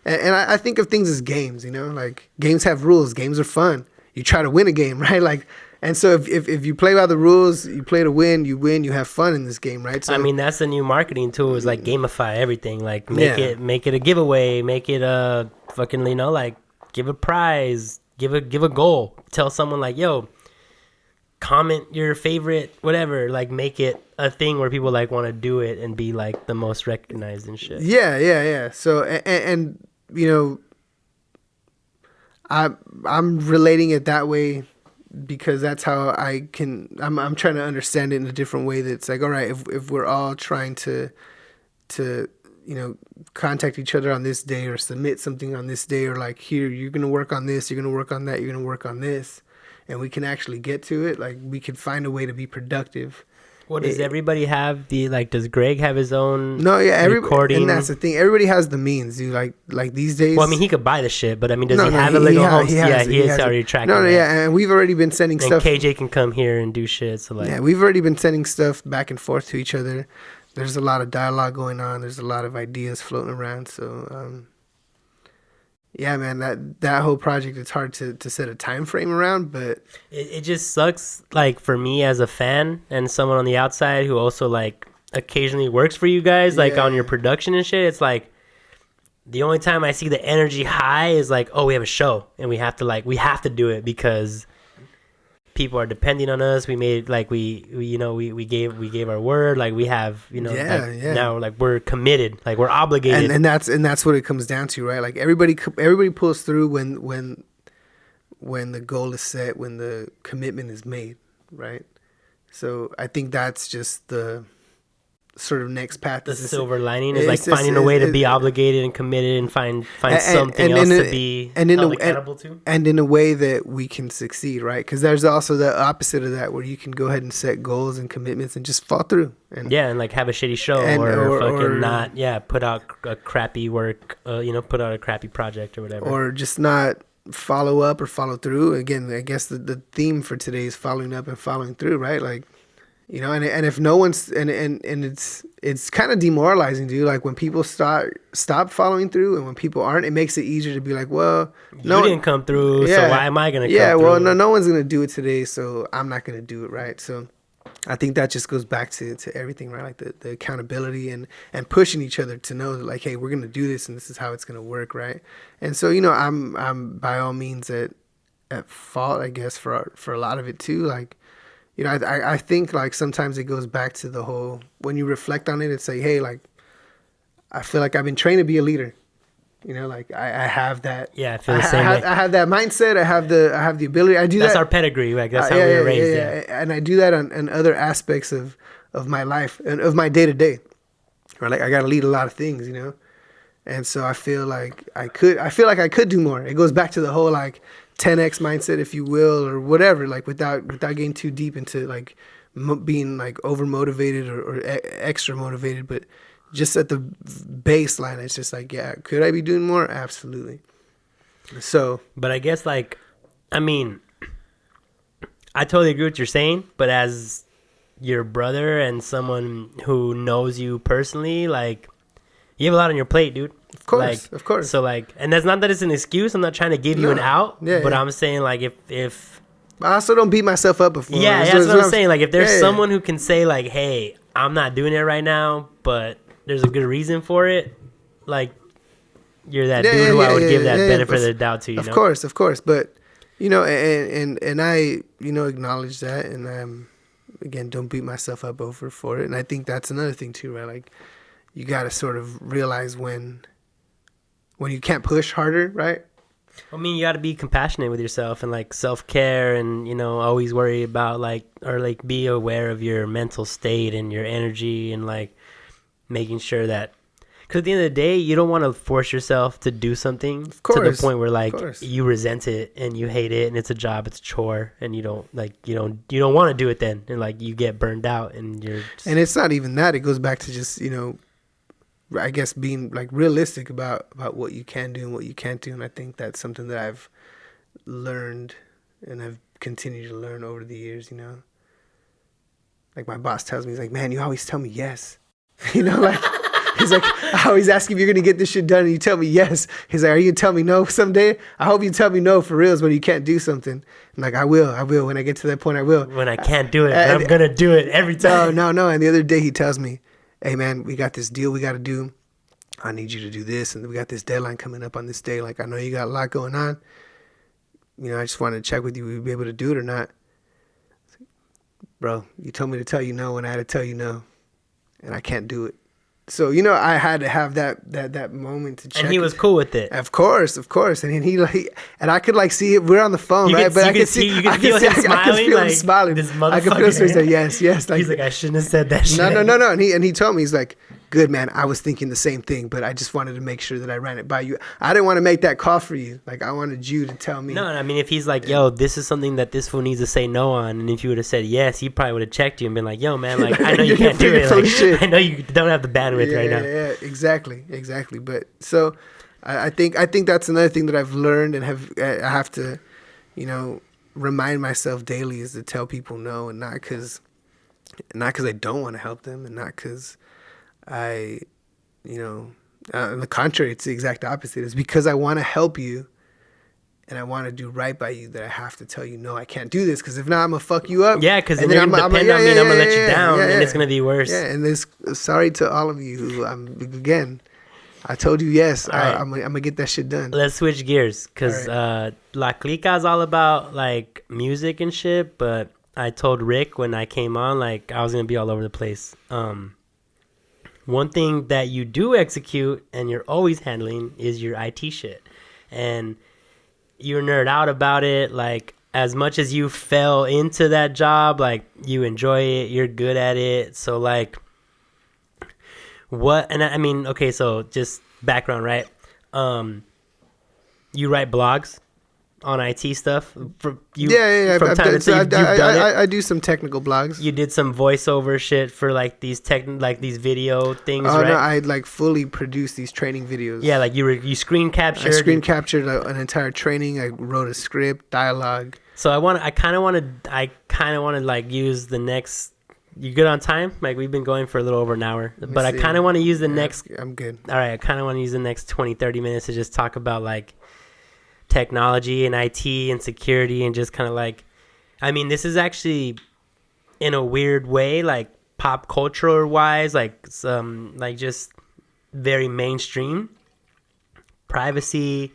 and I think of things as games, you know, like games have rules. Games are fun. You try to win a game, right? Like, and so if you play by the rules, you play to win, you have fun in this game, right? So I mean, that's the new marketing tool, is like gamify everything. Like make it a giveaway, make it a fucking, you know, like give a prize, give a goal. Tell someone like, yo, comment your favorite whatever, like make it a thing where people like want to do it and be like the most recognized and shit. Yeah. So and you know, I'm relating it that way because that's how I'm trying to understand it in a different way. That's like, all right, if we're all trying to you know, contact each other on this day or submit something on this day, or like, here, you're going to work on this, you're going to work on that, you're going to work on this, and we can actually get to it, like we can find a way to be productive. Well, does everybody have does Greg have his own recording? And that's the thing. Everybody has the means, dude. Like these days. Well, I mean, he could buy the shit, but I mean, does he have a legal home? He is already tracking. And we've already been sending stuff. And KJ can come here and do shit. So like, yeah, we've already been sending stuff back and forth to each other. There's a lot of dialogue going on. There's a lot of ideas floating around. So, yeah, man, that whole project, it's hard to set a time frame around, but it just sucks, like, for me as a fan and someone on the outside who also like occasionally works for you guys, like on your production and shit. It's like the only time I see the energy high is like, oh, we have a show and we have to do it because people are depending on us. We made, like, we gave our word, like we have, you know, now, like, we're committed, like we're obligated, and that's what it comes down to, right? Like everybody pulls through when the goal is set, when the commitment is made, right? So I think that's just the sort of next path. The silver lining is like finding a way to be obligated and committed and find something else to be held accountable to. And in a way that we can succeed, right? Because there's also the opposite of that, where you can go ahead and set goals and commitments and just fall through. And like have a shitty show or not, put out a crappy work, put out a crappy project or whatever. Or just not follow up or follow through. Again, I guess the theme for today is following up and following through, right? Like, and if no one's and it's kind of demoralizing, dude. Like when people stop following through, and when people aren't, it makes it easier to be like, well, no, you didn't come through, so why am I gonna come through? Well, no one's gonna do it today, so I'm not gonna do it, right? So I think that just goes back to everything, right? Like the accountability and pushing each other to know that, like, hey, we're gonna do this, and this is how it's gonna work, right? And so I'm by all means at fault, I guess, for a lot of it too, like. I think like sometimes it goes back to the whole, when you reflect on it, it's like, hey, like, I feel like I've been trained to be a leader. Like I have that. Yeah, I feel the same way. I have that mindset. I have the ability. I do that. That's our pedigree. Like that's how we were raised. Yeah. And I do that on other aspects of my life and of my day to day. Or like I got to lead a lot of things, And so I feel like I could do more. It goes back to the whole like 10x mindset, if you will, or whatever, like without getting too deep into like being like over motivated or extra motivated, but just at the baseline, it's just like, yeah, could I be doing more? Absolutely. So, but I guess like, I mean, I totally agree with what you're saying, but as your brother and someone who knows you personally, like, you have a lot on your plate, dude. Of course. So like, and that's not that it's an excuse. I'm not trying to give you an out, but I'm saying like if I also don't beat myself up before. Yeah, that's what I'm saying. Like if there's someone who can say like, hey, I'm not doing it right now, but there's a good reason for it. Like you're that dude who I would give that benefit of the doubt to. Of course. But and I acknowledge that, and again, don't beat myself up for it. And I think that's another thing too, right? Like you got to sort of realize when you can't push harder, right? I mean, you got to be compassionate with yourself and like self-care, and always worry about be aware of your mental state and your energy, and like making sure that, because at the end of the day, you don't want to force yourself to do something to the point where like you resent it and you hate it and it's a job, it's a chore, and you don't want to do it then, and like you get burned out and you're and it's not even that. It goes back to just I guess being like realistic about what you can do and what you can't do. And I think that's something that I've learned and I've continued to learn over the years, Like my boss tells me, he's like, man, you always tell me yes. Like he's like, I always ask if you're going to get this shit done and you tell me yes. He's like, are you going to tell me no someday? I hope you tell me no for reals when you can't do something. I'm like, I will. When I get to that point, I will. When I can't do it, I'm going to do it every time. No. And the other day he tells me, hey man, we got this deal we got to do. I need you to do this, and we got this deadline coming up on this day. Like, I know you got a lot going on. I just wanted to check with you. Would you be able to do it or not? Bro, you told me to tell you no when I had to tell you no, and I can't do it. So, I had to have that moment to check. And he was cool with it. Of course. And he and I could see it. We're on the phone, right? But I could see, you could feel him smiling. I could feel him smiling. This motherfucker. I could feel him say yes. Like, he's like, I shouldn't have said that shit. No. And he told me, he's like, good man, I was thinking the same thing, but I just wanted to make sure that I ran it by you. I didn't want to make that call for you. Like, I wanted you to tell me. No, I mean, if he's like, yo, this is something that this fool needs to say no on, and if you would have said yes, he probably would have checked you and been like, yo, man, like, I know you can't do it. Like, I know you don't have the bandwidth right now. Yeah, exactly. But so I think that's another thing that I've learned and I have to, remind myself daily, is to tell people no, and not because I don't want to help them, and not because on the contrary, it's the exact opposite. It's because I want to help you and I want to do right by you that I have to tell you, no, I can't do this, because if not, I'm going to fuck you up. Yeah, because then you're going to depend on me and I'm going to let you down, and it's going to be worse. Yeah, and sorry to all of you who, again, I told you yes, right. I'm going to get that shit done. Let's switch gears, because La Clica is all about, like, music and shit, but I told Rick when I came on, like, I was going to be all over the place. One thing that you do execute and you're always handling is your IT shit. And you nerd out about it. Like, as much as you fell into that job, like you enjoy it, you're good at it. So like what, and I mean, okay, so just background, right? You write blogs on IT stuff for you. Yeah. From time to time, you've done it. I do some technical blogs. You did some voiceover shit for like these these video things, right? No, I like fully produced these training videos. Yeah, like you screen captured. I screen captured an entire training. I wrote a script, dialogue. So I kind of want to like use the next. You good on time? Like we've been going for a little over an hour, but I kind of want to use the next. I'm good. All right, I kind of want to use the next 20, 30 minutes to just talk about like technology and IT and security and just kind of like, I mean, this is actually in a weird way, like pop culture wise, like some like just very mainstream privacy.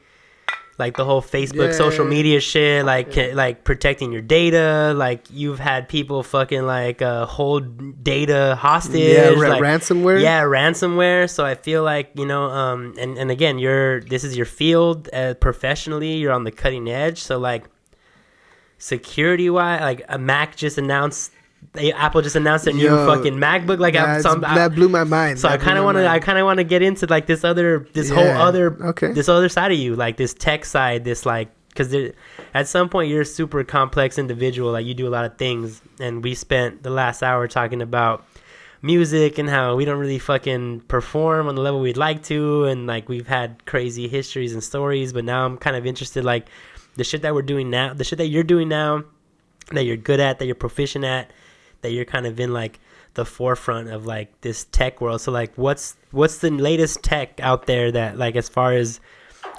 Like the whole Facebook social media shit, like protecting your data. Like you've had people fucking like hold data hostage. Yeah, like, ransomware. Yeah, ransomware. So I feel like, you know, and again, this is your field professionally. You're on the cutting edge. So like security wise, like a Mac just announced. Apple just announced their new fucking MacBook. Like that blew my mind. So I kind of want to get into like this whole other side of you, like this tech side, this like, because at some point you're a super complex individual. Like you do a lot of things, and we spent the last hour talking about music and how we don't really fucking perform on the level we'd like to, and like we've had crazy histories and stories. But now I'm kind of interested, like the shit that we're doing now, the shit that you're doing now, that you're good at, that you're proficient at, that you're kind of in like the forefront of like this tech world. So like what's the latest tech out there that like, as far as,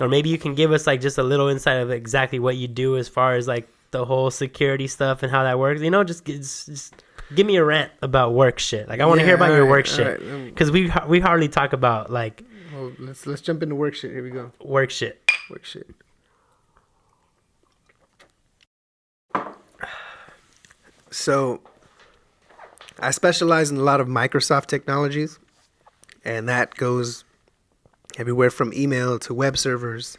or maybe you can give us like just a little insight of exactly what you do as far as like the whole security stuff and how that works, you know, just give me a rant about work shit. Like I want to hear about your work shit, because we hardly talk about like, well, let's jump into work shit. Here we go. Work shit. So I specialize in a lot of Microsoft technologies, and that goes everywhere from email to web servers.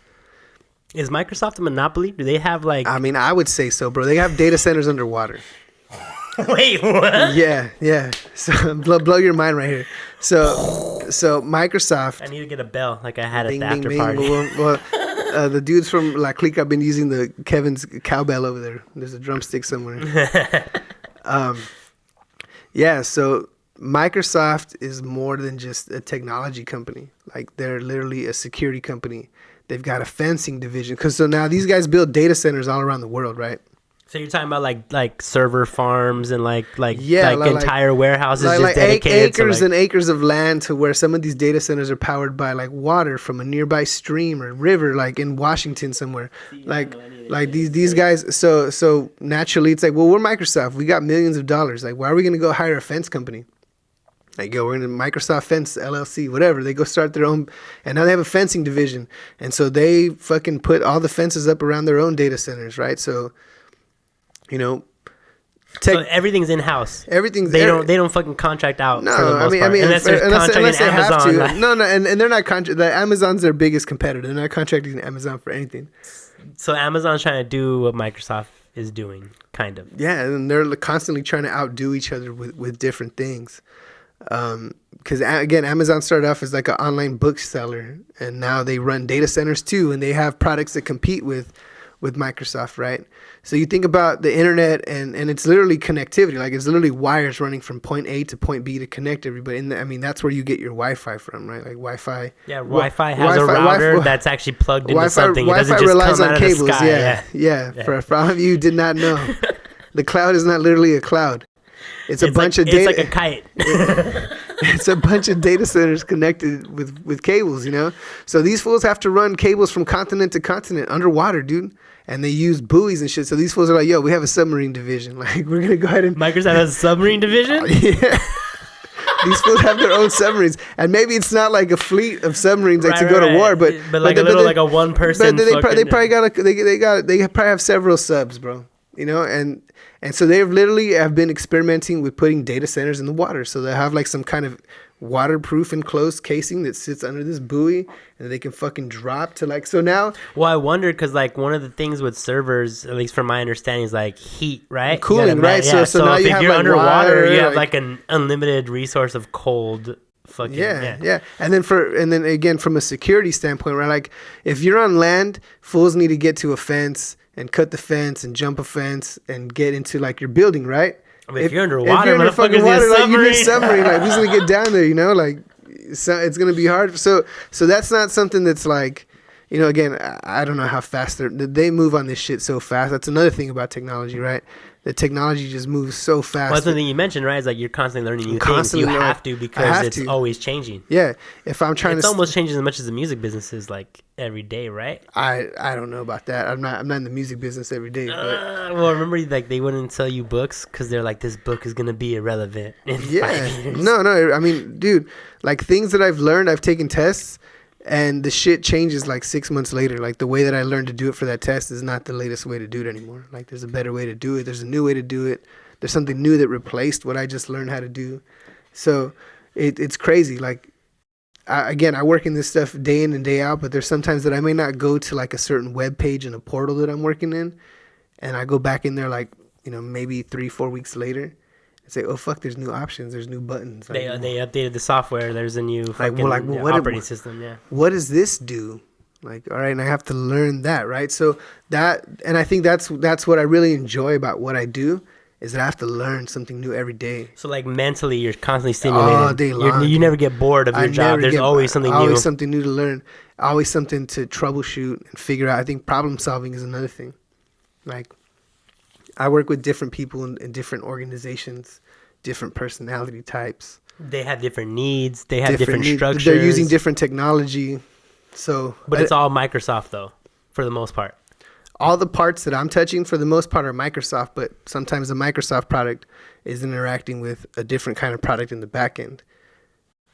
Is Microsoft a monopoly? Do they have like... I mean, I would say so, bro. They have data centers underwater. Wait, what? Yeah. So blow your mind right here. So Microsoft... I need to get a bell like I had at the after party. Well, the dudes from La Clique have been using Kevin's cowbell over there. There's a drumstick somewhere. Yeah, so Microsoft is more than just a technology company. Like they're literally a security company. They've got a fencing division. So now these guys build data centers all around the world, right? So you're talking about like server farms and like entire warehouses just dedicated acres and acres of land to where some of these data centers are powered by like water from a nearby stream or river, like in Washington somewhere. Like these guys. So naturally it's like, well, we're Microsoft. We got millions of dollars. Like, why are we gonna go hire a fence company? Like, yo, we're in Microsoft Fence LLC, whatever. They go start their own, and now they have a fencing division, and so they fucking put all the fences up around their own data centers, right? So, you know, so everything's in house. Everything's they don't fucking contract out. No, for the most part. Unless they're contracting they Amazon. have to. No, and they're not Amazon's their biggest competitor. They're not contracting Amazon for anything. So Amazon's trying to do what Microsoft is doing, kind of. Yeah, and they're constantly trying to outdo each other with different things. Because again, Amazon started off as like an online bookseller, and now they run data centers too, and they have products that compete with Microsoft, right? So you think about the internet, and it's literally connectivity. Like it's literally wires running from point A to point B to connect everybody. And that's where you get your Wi-Fi from, right? Like Wi-Fi. Yeah, Wi-Fi has a router that's actually plugged into something. It doesn't Wi-Fi just relies come on out cables. of the sky. Yeah. For all of you who did not know, the cloud is not literally a cloud. It's a bunch of data. It's like a kite. It's a bunch of data centers connected with cables, you know? So these fools have to run cables from continent to continent underwater, dude. And they use buoys and shit. So these fools are like, yo, we have a submarine division. Like, we're going to go ahead and... Microsoft has a submarine division? Yeah. These fools have their own submarines. And maybe it's not like a fleet of submarines to go to war, but like a one person. But they probably have several subs, bro. you know, and so they literally have been experimenting with putting data centers in the water. So they have like some kind of waterproof enclosed casing that sits under this buoy, and they can fucking drop to like, so now. Well, I wonder, because like one of the things with servers, at least from my understanding, is like heat, right? Cooling, right? Yeah. So now if you have you're like underwater, water, you have like an unlimited resource of cold. Fucking, yeah. And then again, from a security standpoint, right? Like if you're on land, fools need to get to a fence and cut the fence and jump a fence and get into like your building, right? I mean, if you're underwater, if you're motherfuckers, water, like you need a submarine. submarine. Like who's gonna get down there? You know, like so it's gonna be hard. So that's not something that's like, you know, again, I don't know how fast they move on this shit so fast. That's another thing about technology, right? The technology just moves so fast. Well, that's the thing you mentioned, right? Is like you're constantly learning new things. You have to, because it's always changing. Yeah, if I'm trying it's almost changing as much as the music business is, like every day, right? I don't know about that. I'm not in the music business every day. But well, remember, like they wouldn't sell you books because they're like, this book is gonna be irrelevant in 5 years. No. I mean, dude, like things that I've learned, I've taken tests. And the shit changes like 6 months later. Like the way that I learned to do it for that test is not the latest way to do it anymore. Like there's a better way to do it. There's a new way to do it. There's something new that replaced what I just learned how to do. So it's crazy. Like, I work in this stuff day in and day out, but there's sometimes that I may not go to like a certain web page in a portal that I'm working in. And I go back in there like, you know, maybe 3-4 weeks later. Say, oh fuck, there's new options, there's new buttons. They updated the software. There's a new fucking operating system. Yeah. What does this do? Like, all right, and I have to learn that, right? So that, and I think that's what I really enjoy about what I do, is that I have to learn something new every day. So like mentally, you're constantly stimulated all day long. You never get bored of your job. There's always something new. Always something new to learn. Always something to troubleshoot and figure out. I think problem solving is another thing. Like, I work with different people in different organizations, different personality types. They have different needs. They have different structures. They're using different technology. But it's all Microsoft, though, for the most part. All the parts that I'm touching, for the most part, are Microsoft, but sometimes the Microsoft product is interacting with a different kind of product in the back end.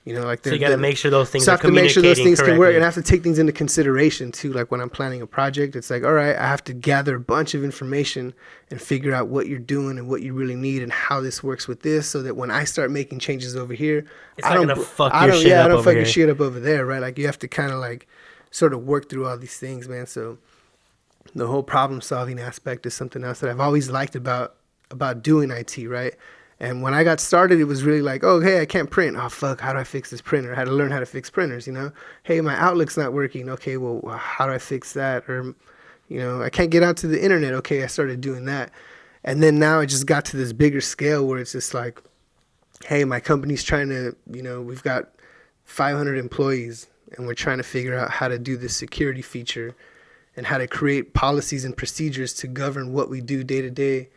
You know, like, so you got to make sure those things are communicating. So I have to make sure those things can work, and I have to take things into consideration too. Like when I'm planning a project, it's like, all right, I have to gather a bunch of information and figure out what you're doing and what you really need and how this works with this, so that when I start making changes over here, I don't fuck your shit up over there, right? Like you have to kind of like sort of work through all these things, man. So the whole problem solving aspect is something else that I've always liked about doing IT, right? And when I got started, it was really like, oh, hey, I can't print. Oh, fuck, how do I fix this printer? I had to learn how to fix printers, you know? Hey, my Outlook's not working. Okay, well, how do I fix that? Or, you know, I can't get onto the internet. Okay, I started doing that. And then now it just got to this bigger scale where it's just like, hey, my company's trying to, you know, we've got 500 employees, and we're trying to figure out how to do this security feature and how to create policies and procedures to govern what we do day to day.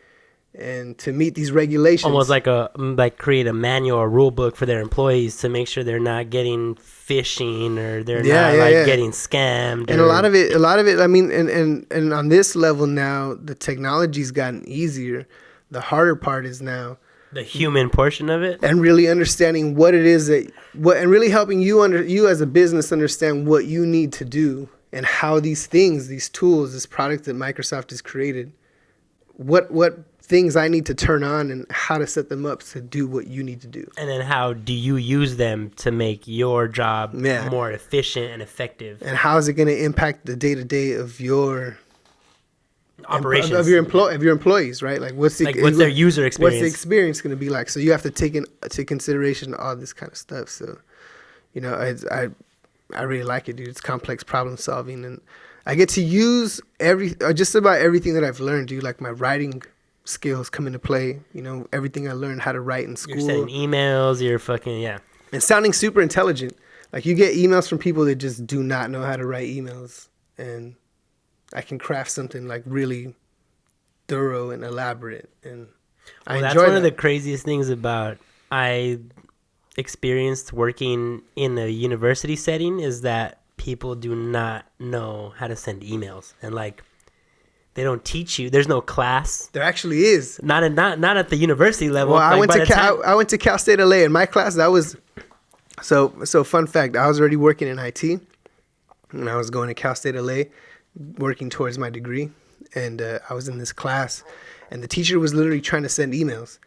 And to meet these regulations, almost like create a manual or rule book for their employees to make sure they're not getting phishing or they're not getting scammed. And a lot of it. I mean, and on this level now, the technology's gotten easier. The harder part is now the human portion of it, and really understanding what it is and really helping you as a business understand what you need to do and how these things, these tools, this product that Microsoft has created, what things I need to turn on and how to set them up to do what you need to do. And then how do you use them to make your job more efficient and effective? And how is it going to impact the day-to-day of your operations, of your employees, right? Like what's their user experience? What's the experience going to be like? So you have to take into consideration all this kind of stuff. So, you know, I really like it, dude. It's complex problem solving, and I get to use just about everything that I've learned, dude. Like my writing skills come into play. You know, everything I learned how to write in school. You're sending emails. You're fucking and sounding super intelligent. Like you get emails from people that just do not know how to write emails, and I can craft something like really thorough and elaborate. And I enjoy that. That's one of the craziest things about I experienced working in a university setting is that people do not know how to send emails, and like they don't teach you. There's no class. There actually is. Not at the university level. Well, I went to Cal State LA. In my class, that was so fun fact. I was already working in IT, and I was going to Cal State LA, working towards my degree, and I was in this class, and the teacher was literally trying to send emails,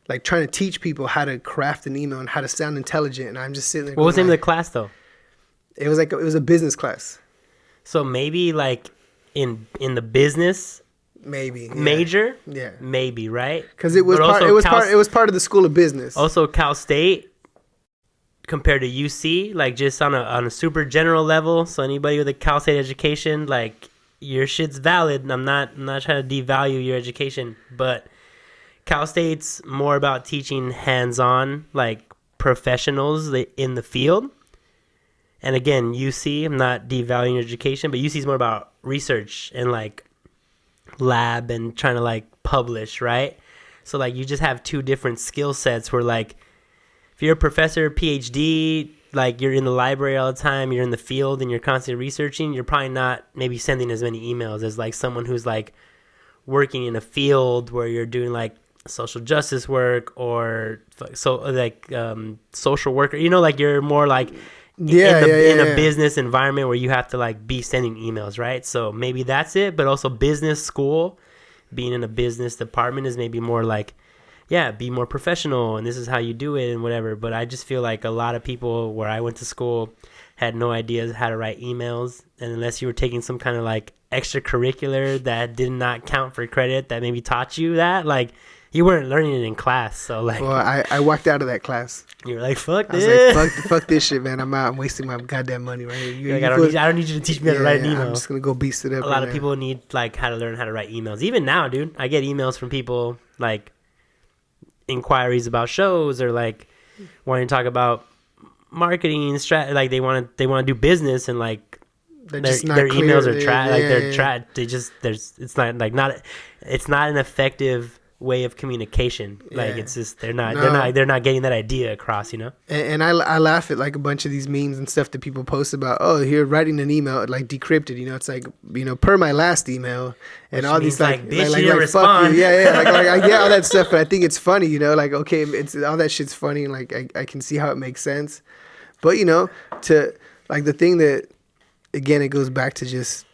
like trying to teach people how to craft an email and how to sound intelligent. And I'm just sitting there. What was the name of the class though? It was a business class. So maybe like in the business major, maybe, right? Because it was part of the School of Business. Also, Cal State compared to UC, like just on a super general level. So anybody with a Cal State education, like your shit's valid. I'm not trying to devalue your education, but Cal State's more about teaching hands-on, like professionals in the field. And again, UC, I'm not devaluing your education, but UC is more about research and like lab and trying to like publish, right? So like you just have two different skill sets where like if you're a professor, PhD, like you're in the library all the time, you're in the field and you're constantly researching, you're probably not maybe sending as many emails as like someone who's like working in a field where you're doing like social justice work or so like social worker, you know, like you're more like in a business environment where you have to like be sending emails, right? So maybe that's it. But also business school, being in a business department is maybe more like, be more professional and this is how you do it and whatever. But I just feel like a lot of people where I went to school had no idea how to write emails, and unless you were taking some kind of like extracurricular that did not count for credit that maybe taught you that, like you weren't learning it in class. So like, well, I walked out of that class. You were like, fuck this. I was like, fuck this shit, man. I'm out. I'm wasting my goddamn money right here. I don't need you to teach me how to write an email. I'm just gonna go beast it up. A lot of people need like how to learn how to write emails. Even now, dude, I get emails from people like inquiries about shows or like wanting to talk about marketing like they want to do business, and like their emails are trash. Like they're trash. It's not an effective way of communication. Like it's just they're not getting that idea across, you know. And I laugh at like a bunch of these memes and stuff that people post about, oh, here writing an email like decrypted, you know. It's like, you know, per my last email, and all these like fuck you, like I get all that stuff, but I think it's funny, you know, like okay, it's all that shit's funny, and like I can see how it makes sense, but you know, to like the thing that again it goes back to just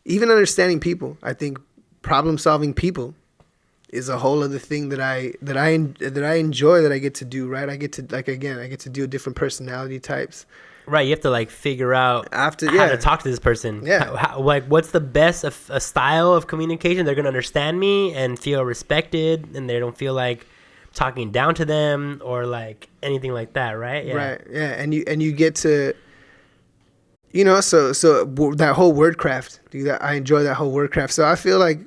even understanding people. I think problem solving people is a whole other thing that I enjoy, that I get to do, right? I get to do different personality types. Right, you have to like figure out how to talk to this person. Yeah, how, like what's the best a style of communication they're gonna understand me and feel respected, and they don't feel like talking down to them or like anything like that, right? Yeah. Right. Yeah, and you get to, you know, so that whole wordcraft, dude, I enjoy that whole wordcraft. So I feel like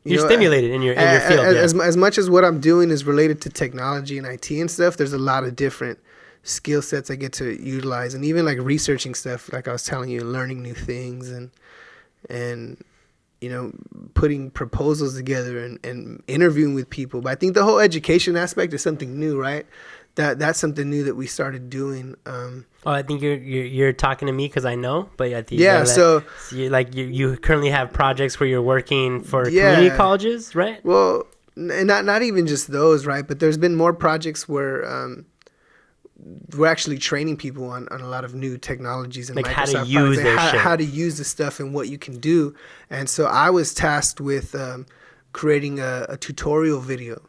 you're stimulated in your field. As much as what I'm doing is related to technology and IT and stuff, there's a lot of different skill sets I get to utilize, and even like researching stuff, like I was telling you, learning new things and you know, putting proposals together and interviewing with people. But I think the whole education aspect is something new, right? That's something new that we started doing. I think you're talking to me because I know, but I think so you currently have projects where you're working for community colleges, right? Well, and not even just those, right? But there's been more projects where we're actually training people on a lot of new technologies and like Microsoft how to use their shit. How to use the stuff and what you can do. And so I was tasked with creating a tutorial video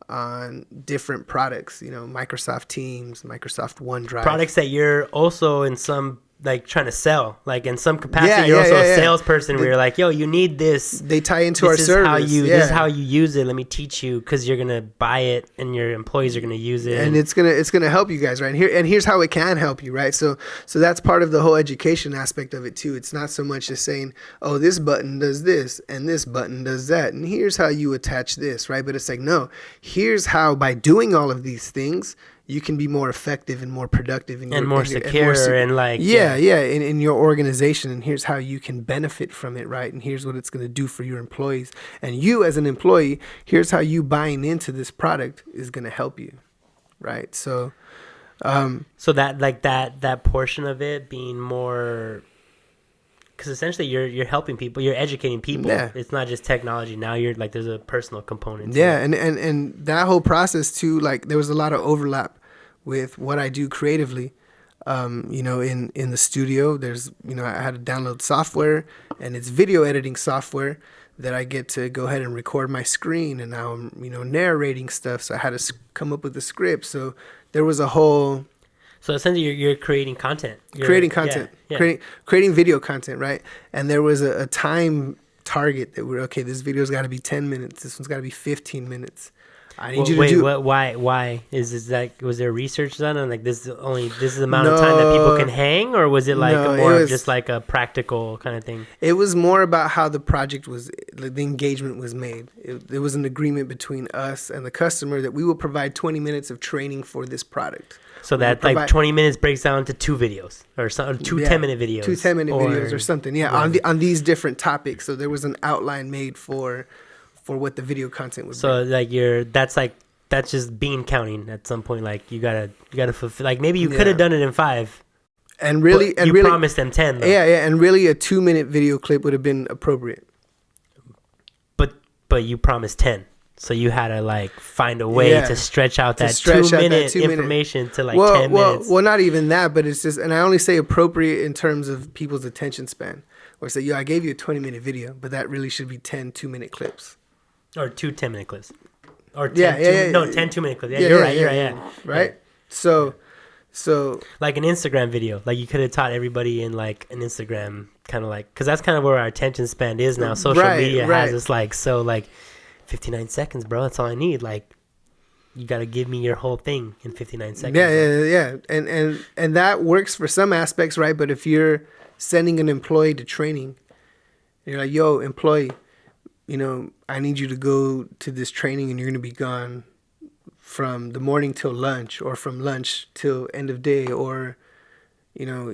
on different products, you know, Microsoft Teams, Microsoft OneDrive. Products that you're also in some like trying to sell, like in some capacity. You're also a salesperson where you're like, yo, you need this. They tie into our service. This is how you use it. Let me teach you, because you're gonna buy it and your employees are gonna use it, and it's gonna help you guys, right? And here's how it can help you, right? So that's part of the whole education aspect of it too. It's not so much just saying, oh, this button does this and this button does that, and here's how you attach this, right? But it's like, no, here's how, by doing all of these things, you can be more effective and more productive and more secure and like in your organization, and here's how you can benefit from it, right? And here's what it's going to do for your employees, and you as an employee, here's how you buying into this product is going to help you, right? So that like that portion of it being more, because essentially you're helping people, you're educating people. It's not just technology. Now you're like, there's a personal component to it. And that whole process too, like there was a lot of overlap with what I do creatively. You know, in the studio, there's, you know, I had to download software, and it's video editing software that I get to go ahead and record my screen, and now I'm, narrating stuff. So I had to come up with a script. So there was a whole... So essentially, you're creating content. Creating content. Creating video content, right? And there was a time target that this video's got to be 10 minutes. This one's got to be 15 minutes. I need you to do... Why? Is this like, was there research done on like this is the amount of time that people can hang, or was it like more of just like a practical kind of thing? It was more about how the project was, like, the engagement was made. It was an agreement between us and the customer that we will provide 20 minutes of training for this product. So that like 20 minutes breaks down to 2 videos or some 2 10-minute videos. 2 10-minute videos or something. Yeah, on these different topics. So there was an outline made for what the video content would be. So like that's just bean counting at some point. Like you gotta fulfill. Like maybe you could have done it in 5. And really, promised them 10. Though. Yeah, and really a 2-minute video clip would have been appropriate. But you promised 10. So you had to like find a way to stretch out that 2-minute information to like 10 minutes. Well, not even that, but it's just, and I only say appropriate in terms of people's attention span. Or say, I gave you a 20-minute video, but that really should be 10 2-minute clips. Or 2 10-minute clips. Or 10 2-minute clips. Yeah, you're right. Right? So like an Instagram video. Like you could have taught everybody in like an Instagram kind of like, because that's kind of where our attention span is now. Social media has us like, so like 59 seconds, bro. That's all I need. Like, you got to give me your whole thing in 59 seconds. Yeah. And that works for some aspects, right? But if you're sending an employee to training, you're like, yo, employee, I need you to go to this training and you're going to be gone from the morning till lunch, or from lunch till end of day, or,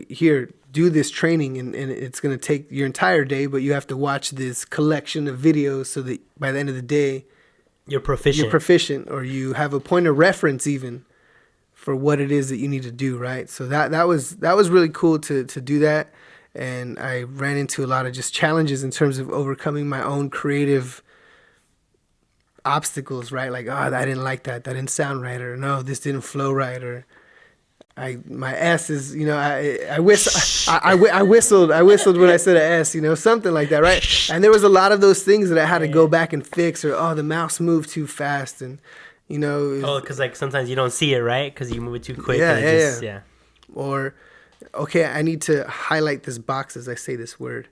here, do this training and it's going to take your entire day, but you have to watch this collection of videos so that by the end of the day, you're proficient, or you have a point of reference even for what it is that you need to do, right? So that was really cool to do that. And I ran into a lot of just challenges in terms of overcoming my own creative obstacles, right? Like, I didn't like that didn't sound right, or no, this didn't flow right, or my S is, I whistled when I said an S, something like that, right? And there was a lot of those things that I had to go back and fix, or the mouse moved too fast, and because like sometimes you don't see it, right? Because you move it too quick. Or I need to highlight this box as I say this word,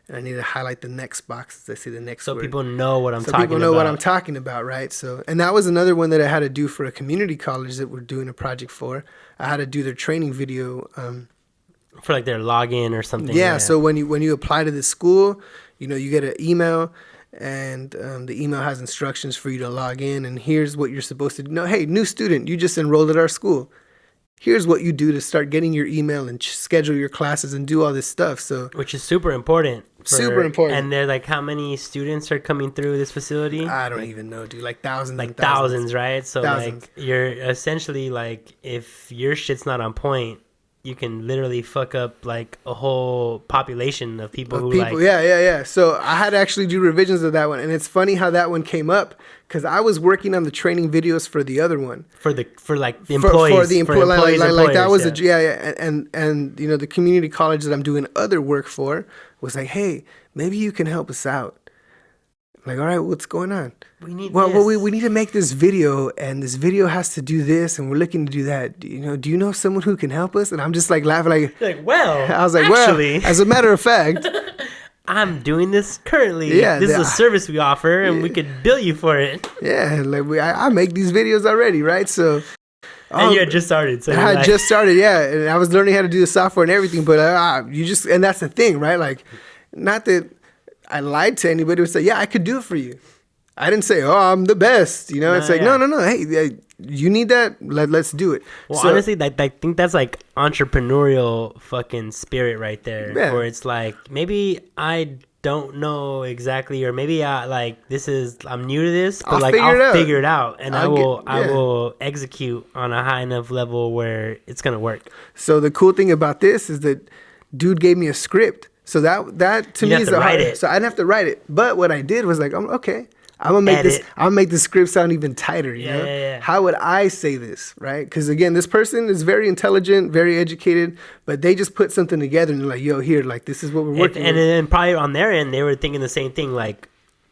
and I need to highlight the next box as I say the next word. So people know what I'm talking about. So people know what I'm talking about, right? So, and that was another one that I had to do for a community college that we're doing a project for. I had to do their training video. For like their login or something. Yeah, so when you apply to the school, you get an email, and the email has instructions for you to log in, and here's what you're supposed to do. No, hey, new student, you just enrolled at our school. Here's what you do to start getting your email and schedule your classes and do all this stuff. So, which is super important. Super important. And they're like, how many students are coming through this facility? I don't even know, dude. Like thousands. Like thousands, right? So like you're essentially like, if your shit's not on point, you can literally fuck up like a whole population of people. Yeah. So I had to actually do revisions of that one, and it's funny how that one came up because I was working on the training videos for the other one. For like the employees. For the employees, like that was and the community college that I'm doing other work for was like, hey, maybe you can help us out. I'm like, all right, what's going on? We need we need to make this video, and this video has to do this, and we're looking to do that. Do you know someone who can help us? And I'm just like laughing, I was like, actually, as a matter of fact, I'm doing this currently. Yeah, this is a service we offer, and we could bill you for it. Yeah, like I make these videos already, right? So. And you had just started. So I had just started, and I was learning how to do the software and everything. But and that's the thing, right? Like, not that I lied to anybody. Would say, yeah, I could do it for you. I didn't say, I'm the best. It's like, no. Hey, you need that? Let's do it. Well, honestly, I think that's like entrepreneurial fucking spirit right there. Yeah. Where it's like, maybe I don't know exactly, or maybe I'm new to this, but I'll figure it out, and I will execute on a high enough level where it's gonna work. So the cool thing about this is that dude gave me a script, so that to me is the hard. So I didn't have to write it, but what I did was like, okay, I'm gonna make the script sound even tighter. You know? Yeah. How would I say this, right? Because again, this person is very intelligent, very educated, but they just put something together and they're like, "Yo, here, like this is what we're working." And then probably on their end, they were thinking the same thing. Like,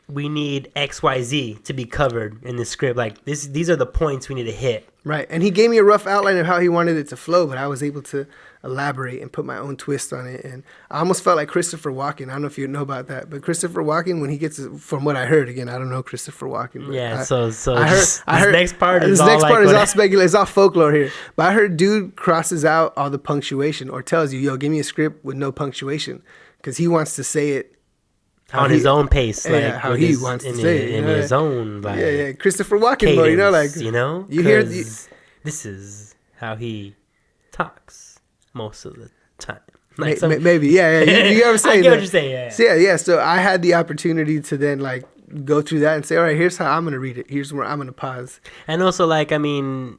we need XYZ to be covered in the script. Like these are the points we need to hit. Right. And he gave me a rough outline of how he wanted it to flow, but I was able to elaborate and put my own twist on it. And I almost felt like Christopher Walken. I don't know if you know about that, but Christopher Walken, when he gets, from what I heard, again, I don't know Christopher Walken. Yeah, I heard next part this is all next like part is all speculation. It's all folklore here. But I heard dude crosses out all the punctuation or tells you, yo, give me a script with no punctuation, because he wants to say it on his own pace, like how he wants to say it, in his own, like, yeah, Christopher Walken, cadence, bro, you know, like, you hear this is how he talks most of the time. Like maybe, yeah, you get what I'm saying. I get what you're saying, yeah. So, yeah. So I had the opportunity to then like go through that and say, all right, here's how I'm gonna read it. Here's where I'm gonna pause. And also, like, I mean,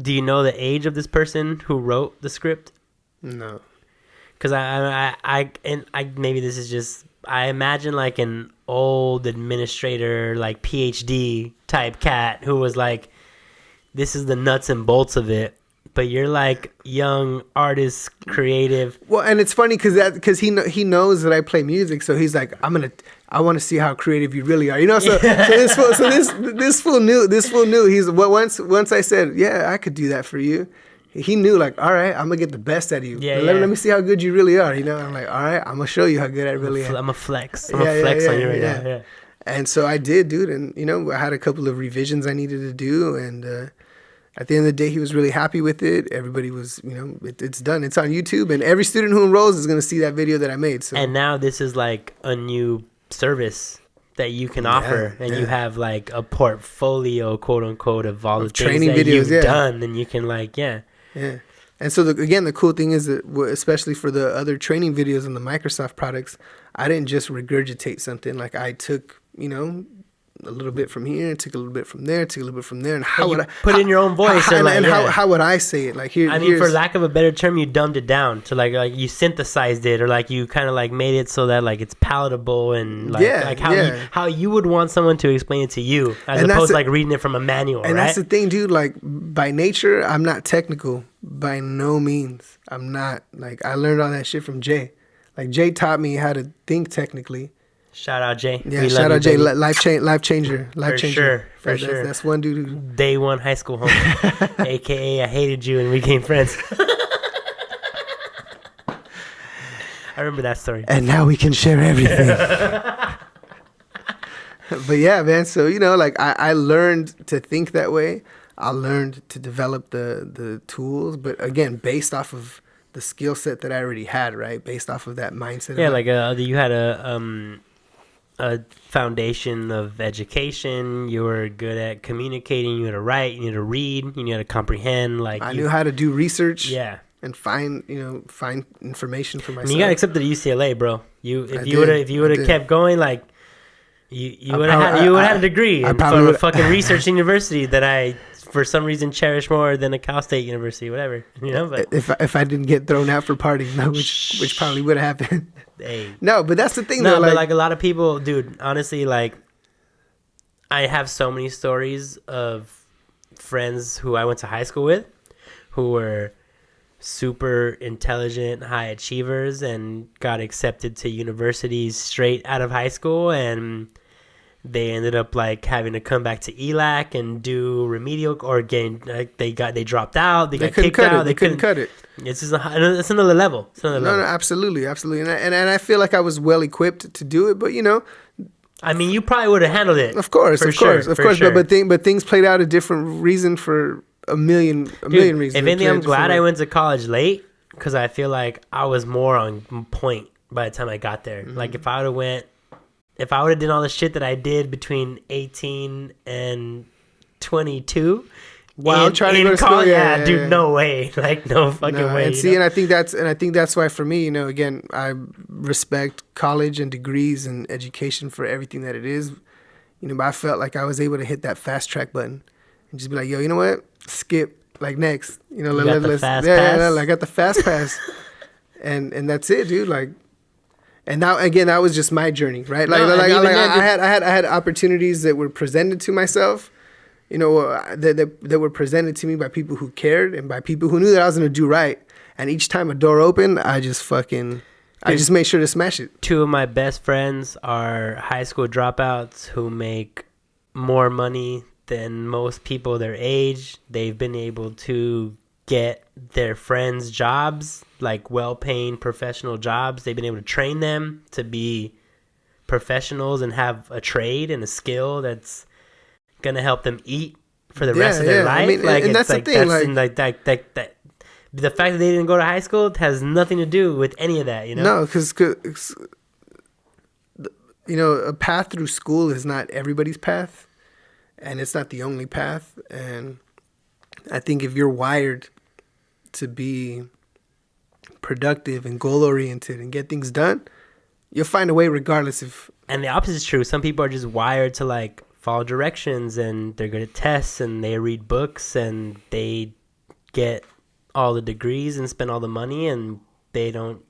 do you know the age of this person who wrote the script? No, because I maybe this is just. I imagine like an old administrator, like PhD type cat who was like, this is the nuts and bolts of it. But you're like young artist, creative. Well, and it's funny because he knows that I play music, so he's like, I want to see how creative you really are, you know. So this fool knew. He's once I said, yeah, I could do that for you. He knew, like, all right, I'm gonna get the best out of you. Yeah, let me see how good you really are. You know, I'm like, all right, I'm gonna show you how good I really am. I'm a flex. I'm a flex on you right now. Yeah. And so I did, dude. And you know, I had a couple of revisions I needed to do, and at the end of the day, he was really happy with it. Everybody was, you know, it's done. It's on YouTube, and every student who enrolls is gonna see that video that I made. So. And now this is like a new service that you can offer, and you have like a portfolio, quote unquote, of all the training things that you've done, and you can like, Yeah. And so the cool thing is that, especially for the other training videos on the Microsoft products, I didn't just regurgitate something. Like I took, you know, a little bit from here, took a little bit from there, took a little bit from there, and how would I put in your own voice? How would I say it? Like here, I mean, for lack of a better term, you dumbed it down to like you synthesized it, or like you kind of like made it so that like it's palatable and like how you would want someone to explain it to you, as opposed to like reading it from a manual. And right? That's the thing, dude. Like by nature, I'm not technical. By no means. I'm not. Like I learned all that shit from Jay. Like Jay taught me how to think technically. Shout out Jay. Yeah, shout out Jay. Life changer. For sure. That's one dude who... Day one high school homie. AKA I hated you and we became friends. I remember that story. And now we can share everything. But yeah, man. So, you know, like I learned to think that way. I learned to develop the tools. But again, based off of the skill set that I already had, right? Based off of that mindset. Yeah, like you had a foundation of education. You were good at communicating. You knew how to write. You knew how to read. You knew how to comprehend. Like I knew how to do research. Yeah, and find information for myself. And you got accepted to UCLA, bro. If you would have kept going, like you would have had a degree from a fucking research university that I for some reason cherish more than a Cal State University, whatever. You know, but if I didn't get thrown out for partying, which probably would have happened. Hey. No, but that's the thing. No, though, but like a lot of people, dude. Honestly, like I have so many stories of friends who I went to high school with, who were super intelligent, high achievers, and got accepted to universities straight out of high school, and they ended up like having to come back to ELAC and do remedial, or getting like they dropped out, they got kicked out, they couldn't cut it. It's just it's another level. No, absolutely, and I feel like I was well equipped to do it, but you know, I mean, you probably would have handled it. Of course. But things played out a different reason for a million reasons. If anything, I'm glad I went to college late, because I feel like I was more on point by the time I got there. Mm-hmm. Like if I would have done all the shit that I did between 18 and 22 while trying to go to school, dude, no way, like no fucking way. And see, and I think that's why for me, you know, again, I respect college and degrees and education for everything that it is, you know. But I felt like I was able to hit that fast track button and just be like, yo, you know what, skip, like next, you know, I got the fast pass, and that's it, dude, like. And now again, that was just my journey, right? I had opportunities that were presented to myself, you know, that were presented to me by people who cared and by people who knew that I was gonna do right. And each time a door opened, I just fucking I just made sure to smash it. 2 of my best friends are high school dropouts who make more money than most people their age. They've been able to get their friends jobs, like well-paying professional jobs. They've been able to train them to be professionals and have a trade and a skill that's gonna help them eat for the rest of their life. I mean, like, and that's the thing. That the fact that they didn't go to high school has nothing to do with any of that, you know? No, because you know, a path through school is not everybody's path, and it's not the only path. And I think if you're wired to be productive and goal-oriented and get things done, you'll find a way regardless if... And the opposite is true. Some people are just wired to, like, follow directions, and they're good at tests, and they read books, and they get all the degrees and spend all the money, and they don't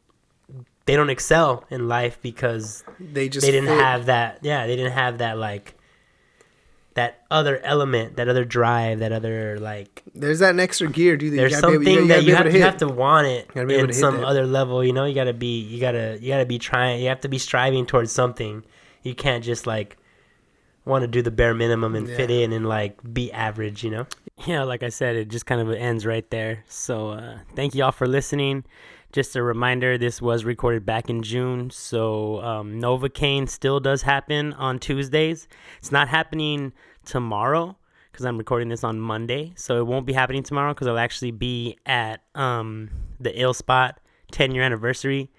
excel in life because they didn't have that. Yeah, they didn't have that, like, that other element, that other drive, that other, like... There's that extra gear, dude. There's something that you have to want it in some other level, you know? You gotta be trying, you have to be striving towards something. You can't just, like, want to do the bare minimum and fit in and, like, be average, you know? Yeah, like I said, it just kind of ends right there. So thank you all for listening. Just a reminder, this was recorded back in June, so Novocaine still does happen on Tuesdays. It's not happening tomorrow because I'm recording this on Monday, so it won't be happening tomorrow because I'll actually be at the Ill Spot 10-year anniversary,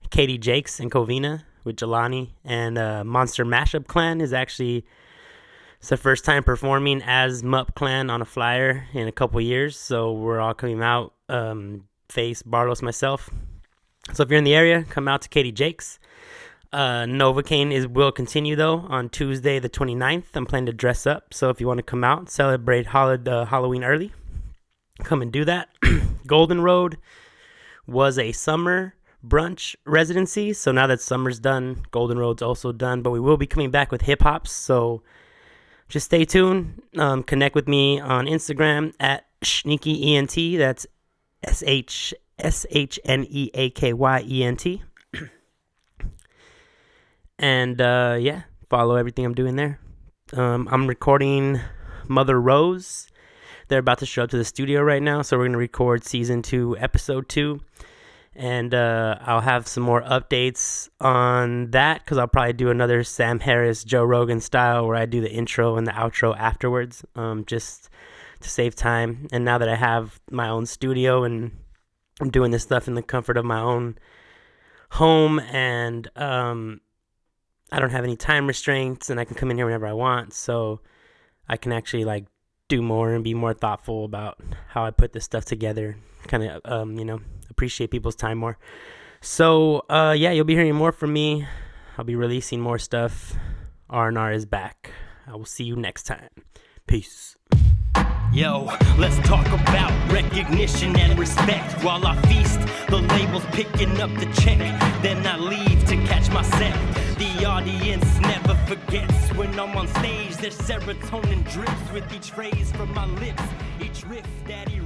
Katie Jakes and Covina with Jelani, and Monster Mashup Clan is actually... It's the first time performing as Mup Clan on a flyer in a couple years, so we're all coming out, Face, Barlos, myself. So if you're in the area, come out to Katie Jakes. Novocaine will continue, though, on Tuesday the 29th. I'm planning to dress up, so if you want to come out, celebrate Halloween early, come and do that. Golden Road was a summer brunch residency, so now that summer's done, Golden Road's also done, but we will be coming back with hip-hops, so... Just stay tuned. Connect with me on Instagram at SHNEAKY. That's SHNEAKYENT. And follow everything I'm doing there. I'm recording Mother Rose. They're about to show up to the studio right now, so we're going to record season 2, episode 2. And I'll have some more updates on that because I'll probably do another Sam Harris, Joe Rogan style where I do the intro and the outro afterwards, just to save time. And now that I have my own studio and I'm doing this stuff in the comfort of my own home, and I don't have any time restraints, and I can come in here whenever I want, so I can actually, like, do more and be more thoughtful about how I put this stuff together, kind of, appreciate people's time more. So you'll be hearing more from me. I'll be releasing more stuff. R&R is back. I will see you next time. Peace. Yo, let's talk about recognition and respect. While I feast, the label's picking up the check. Then I leave to catch my set. The audience never forgets. When I'm on stage, there's serotonin drips with each phrase from my lips. Each riff that he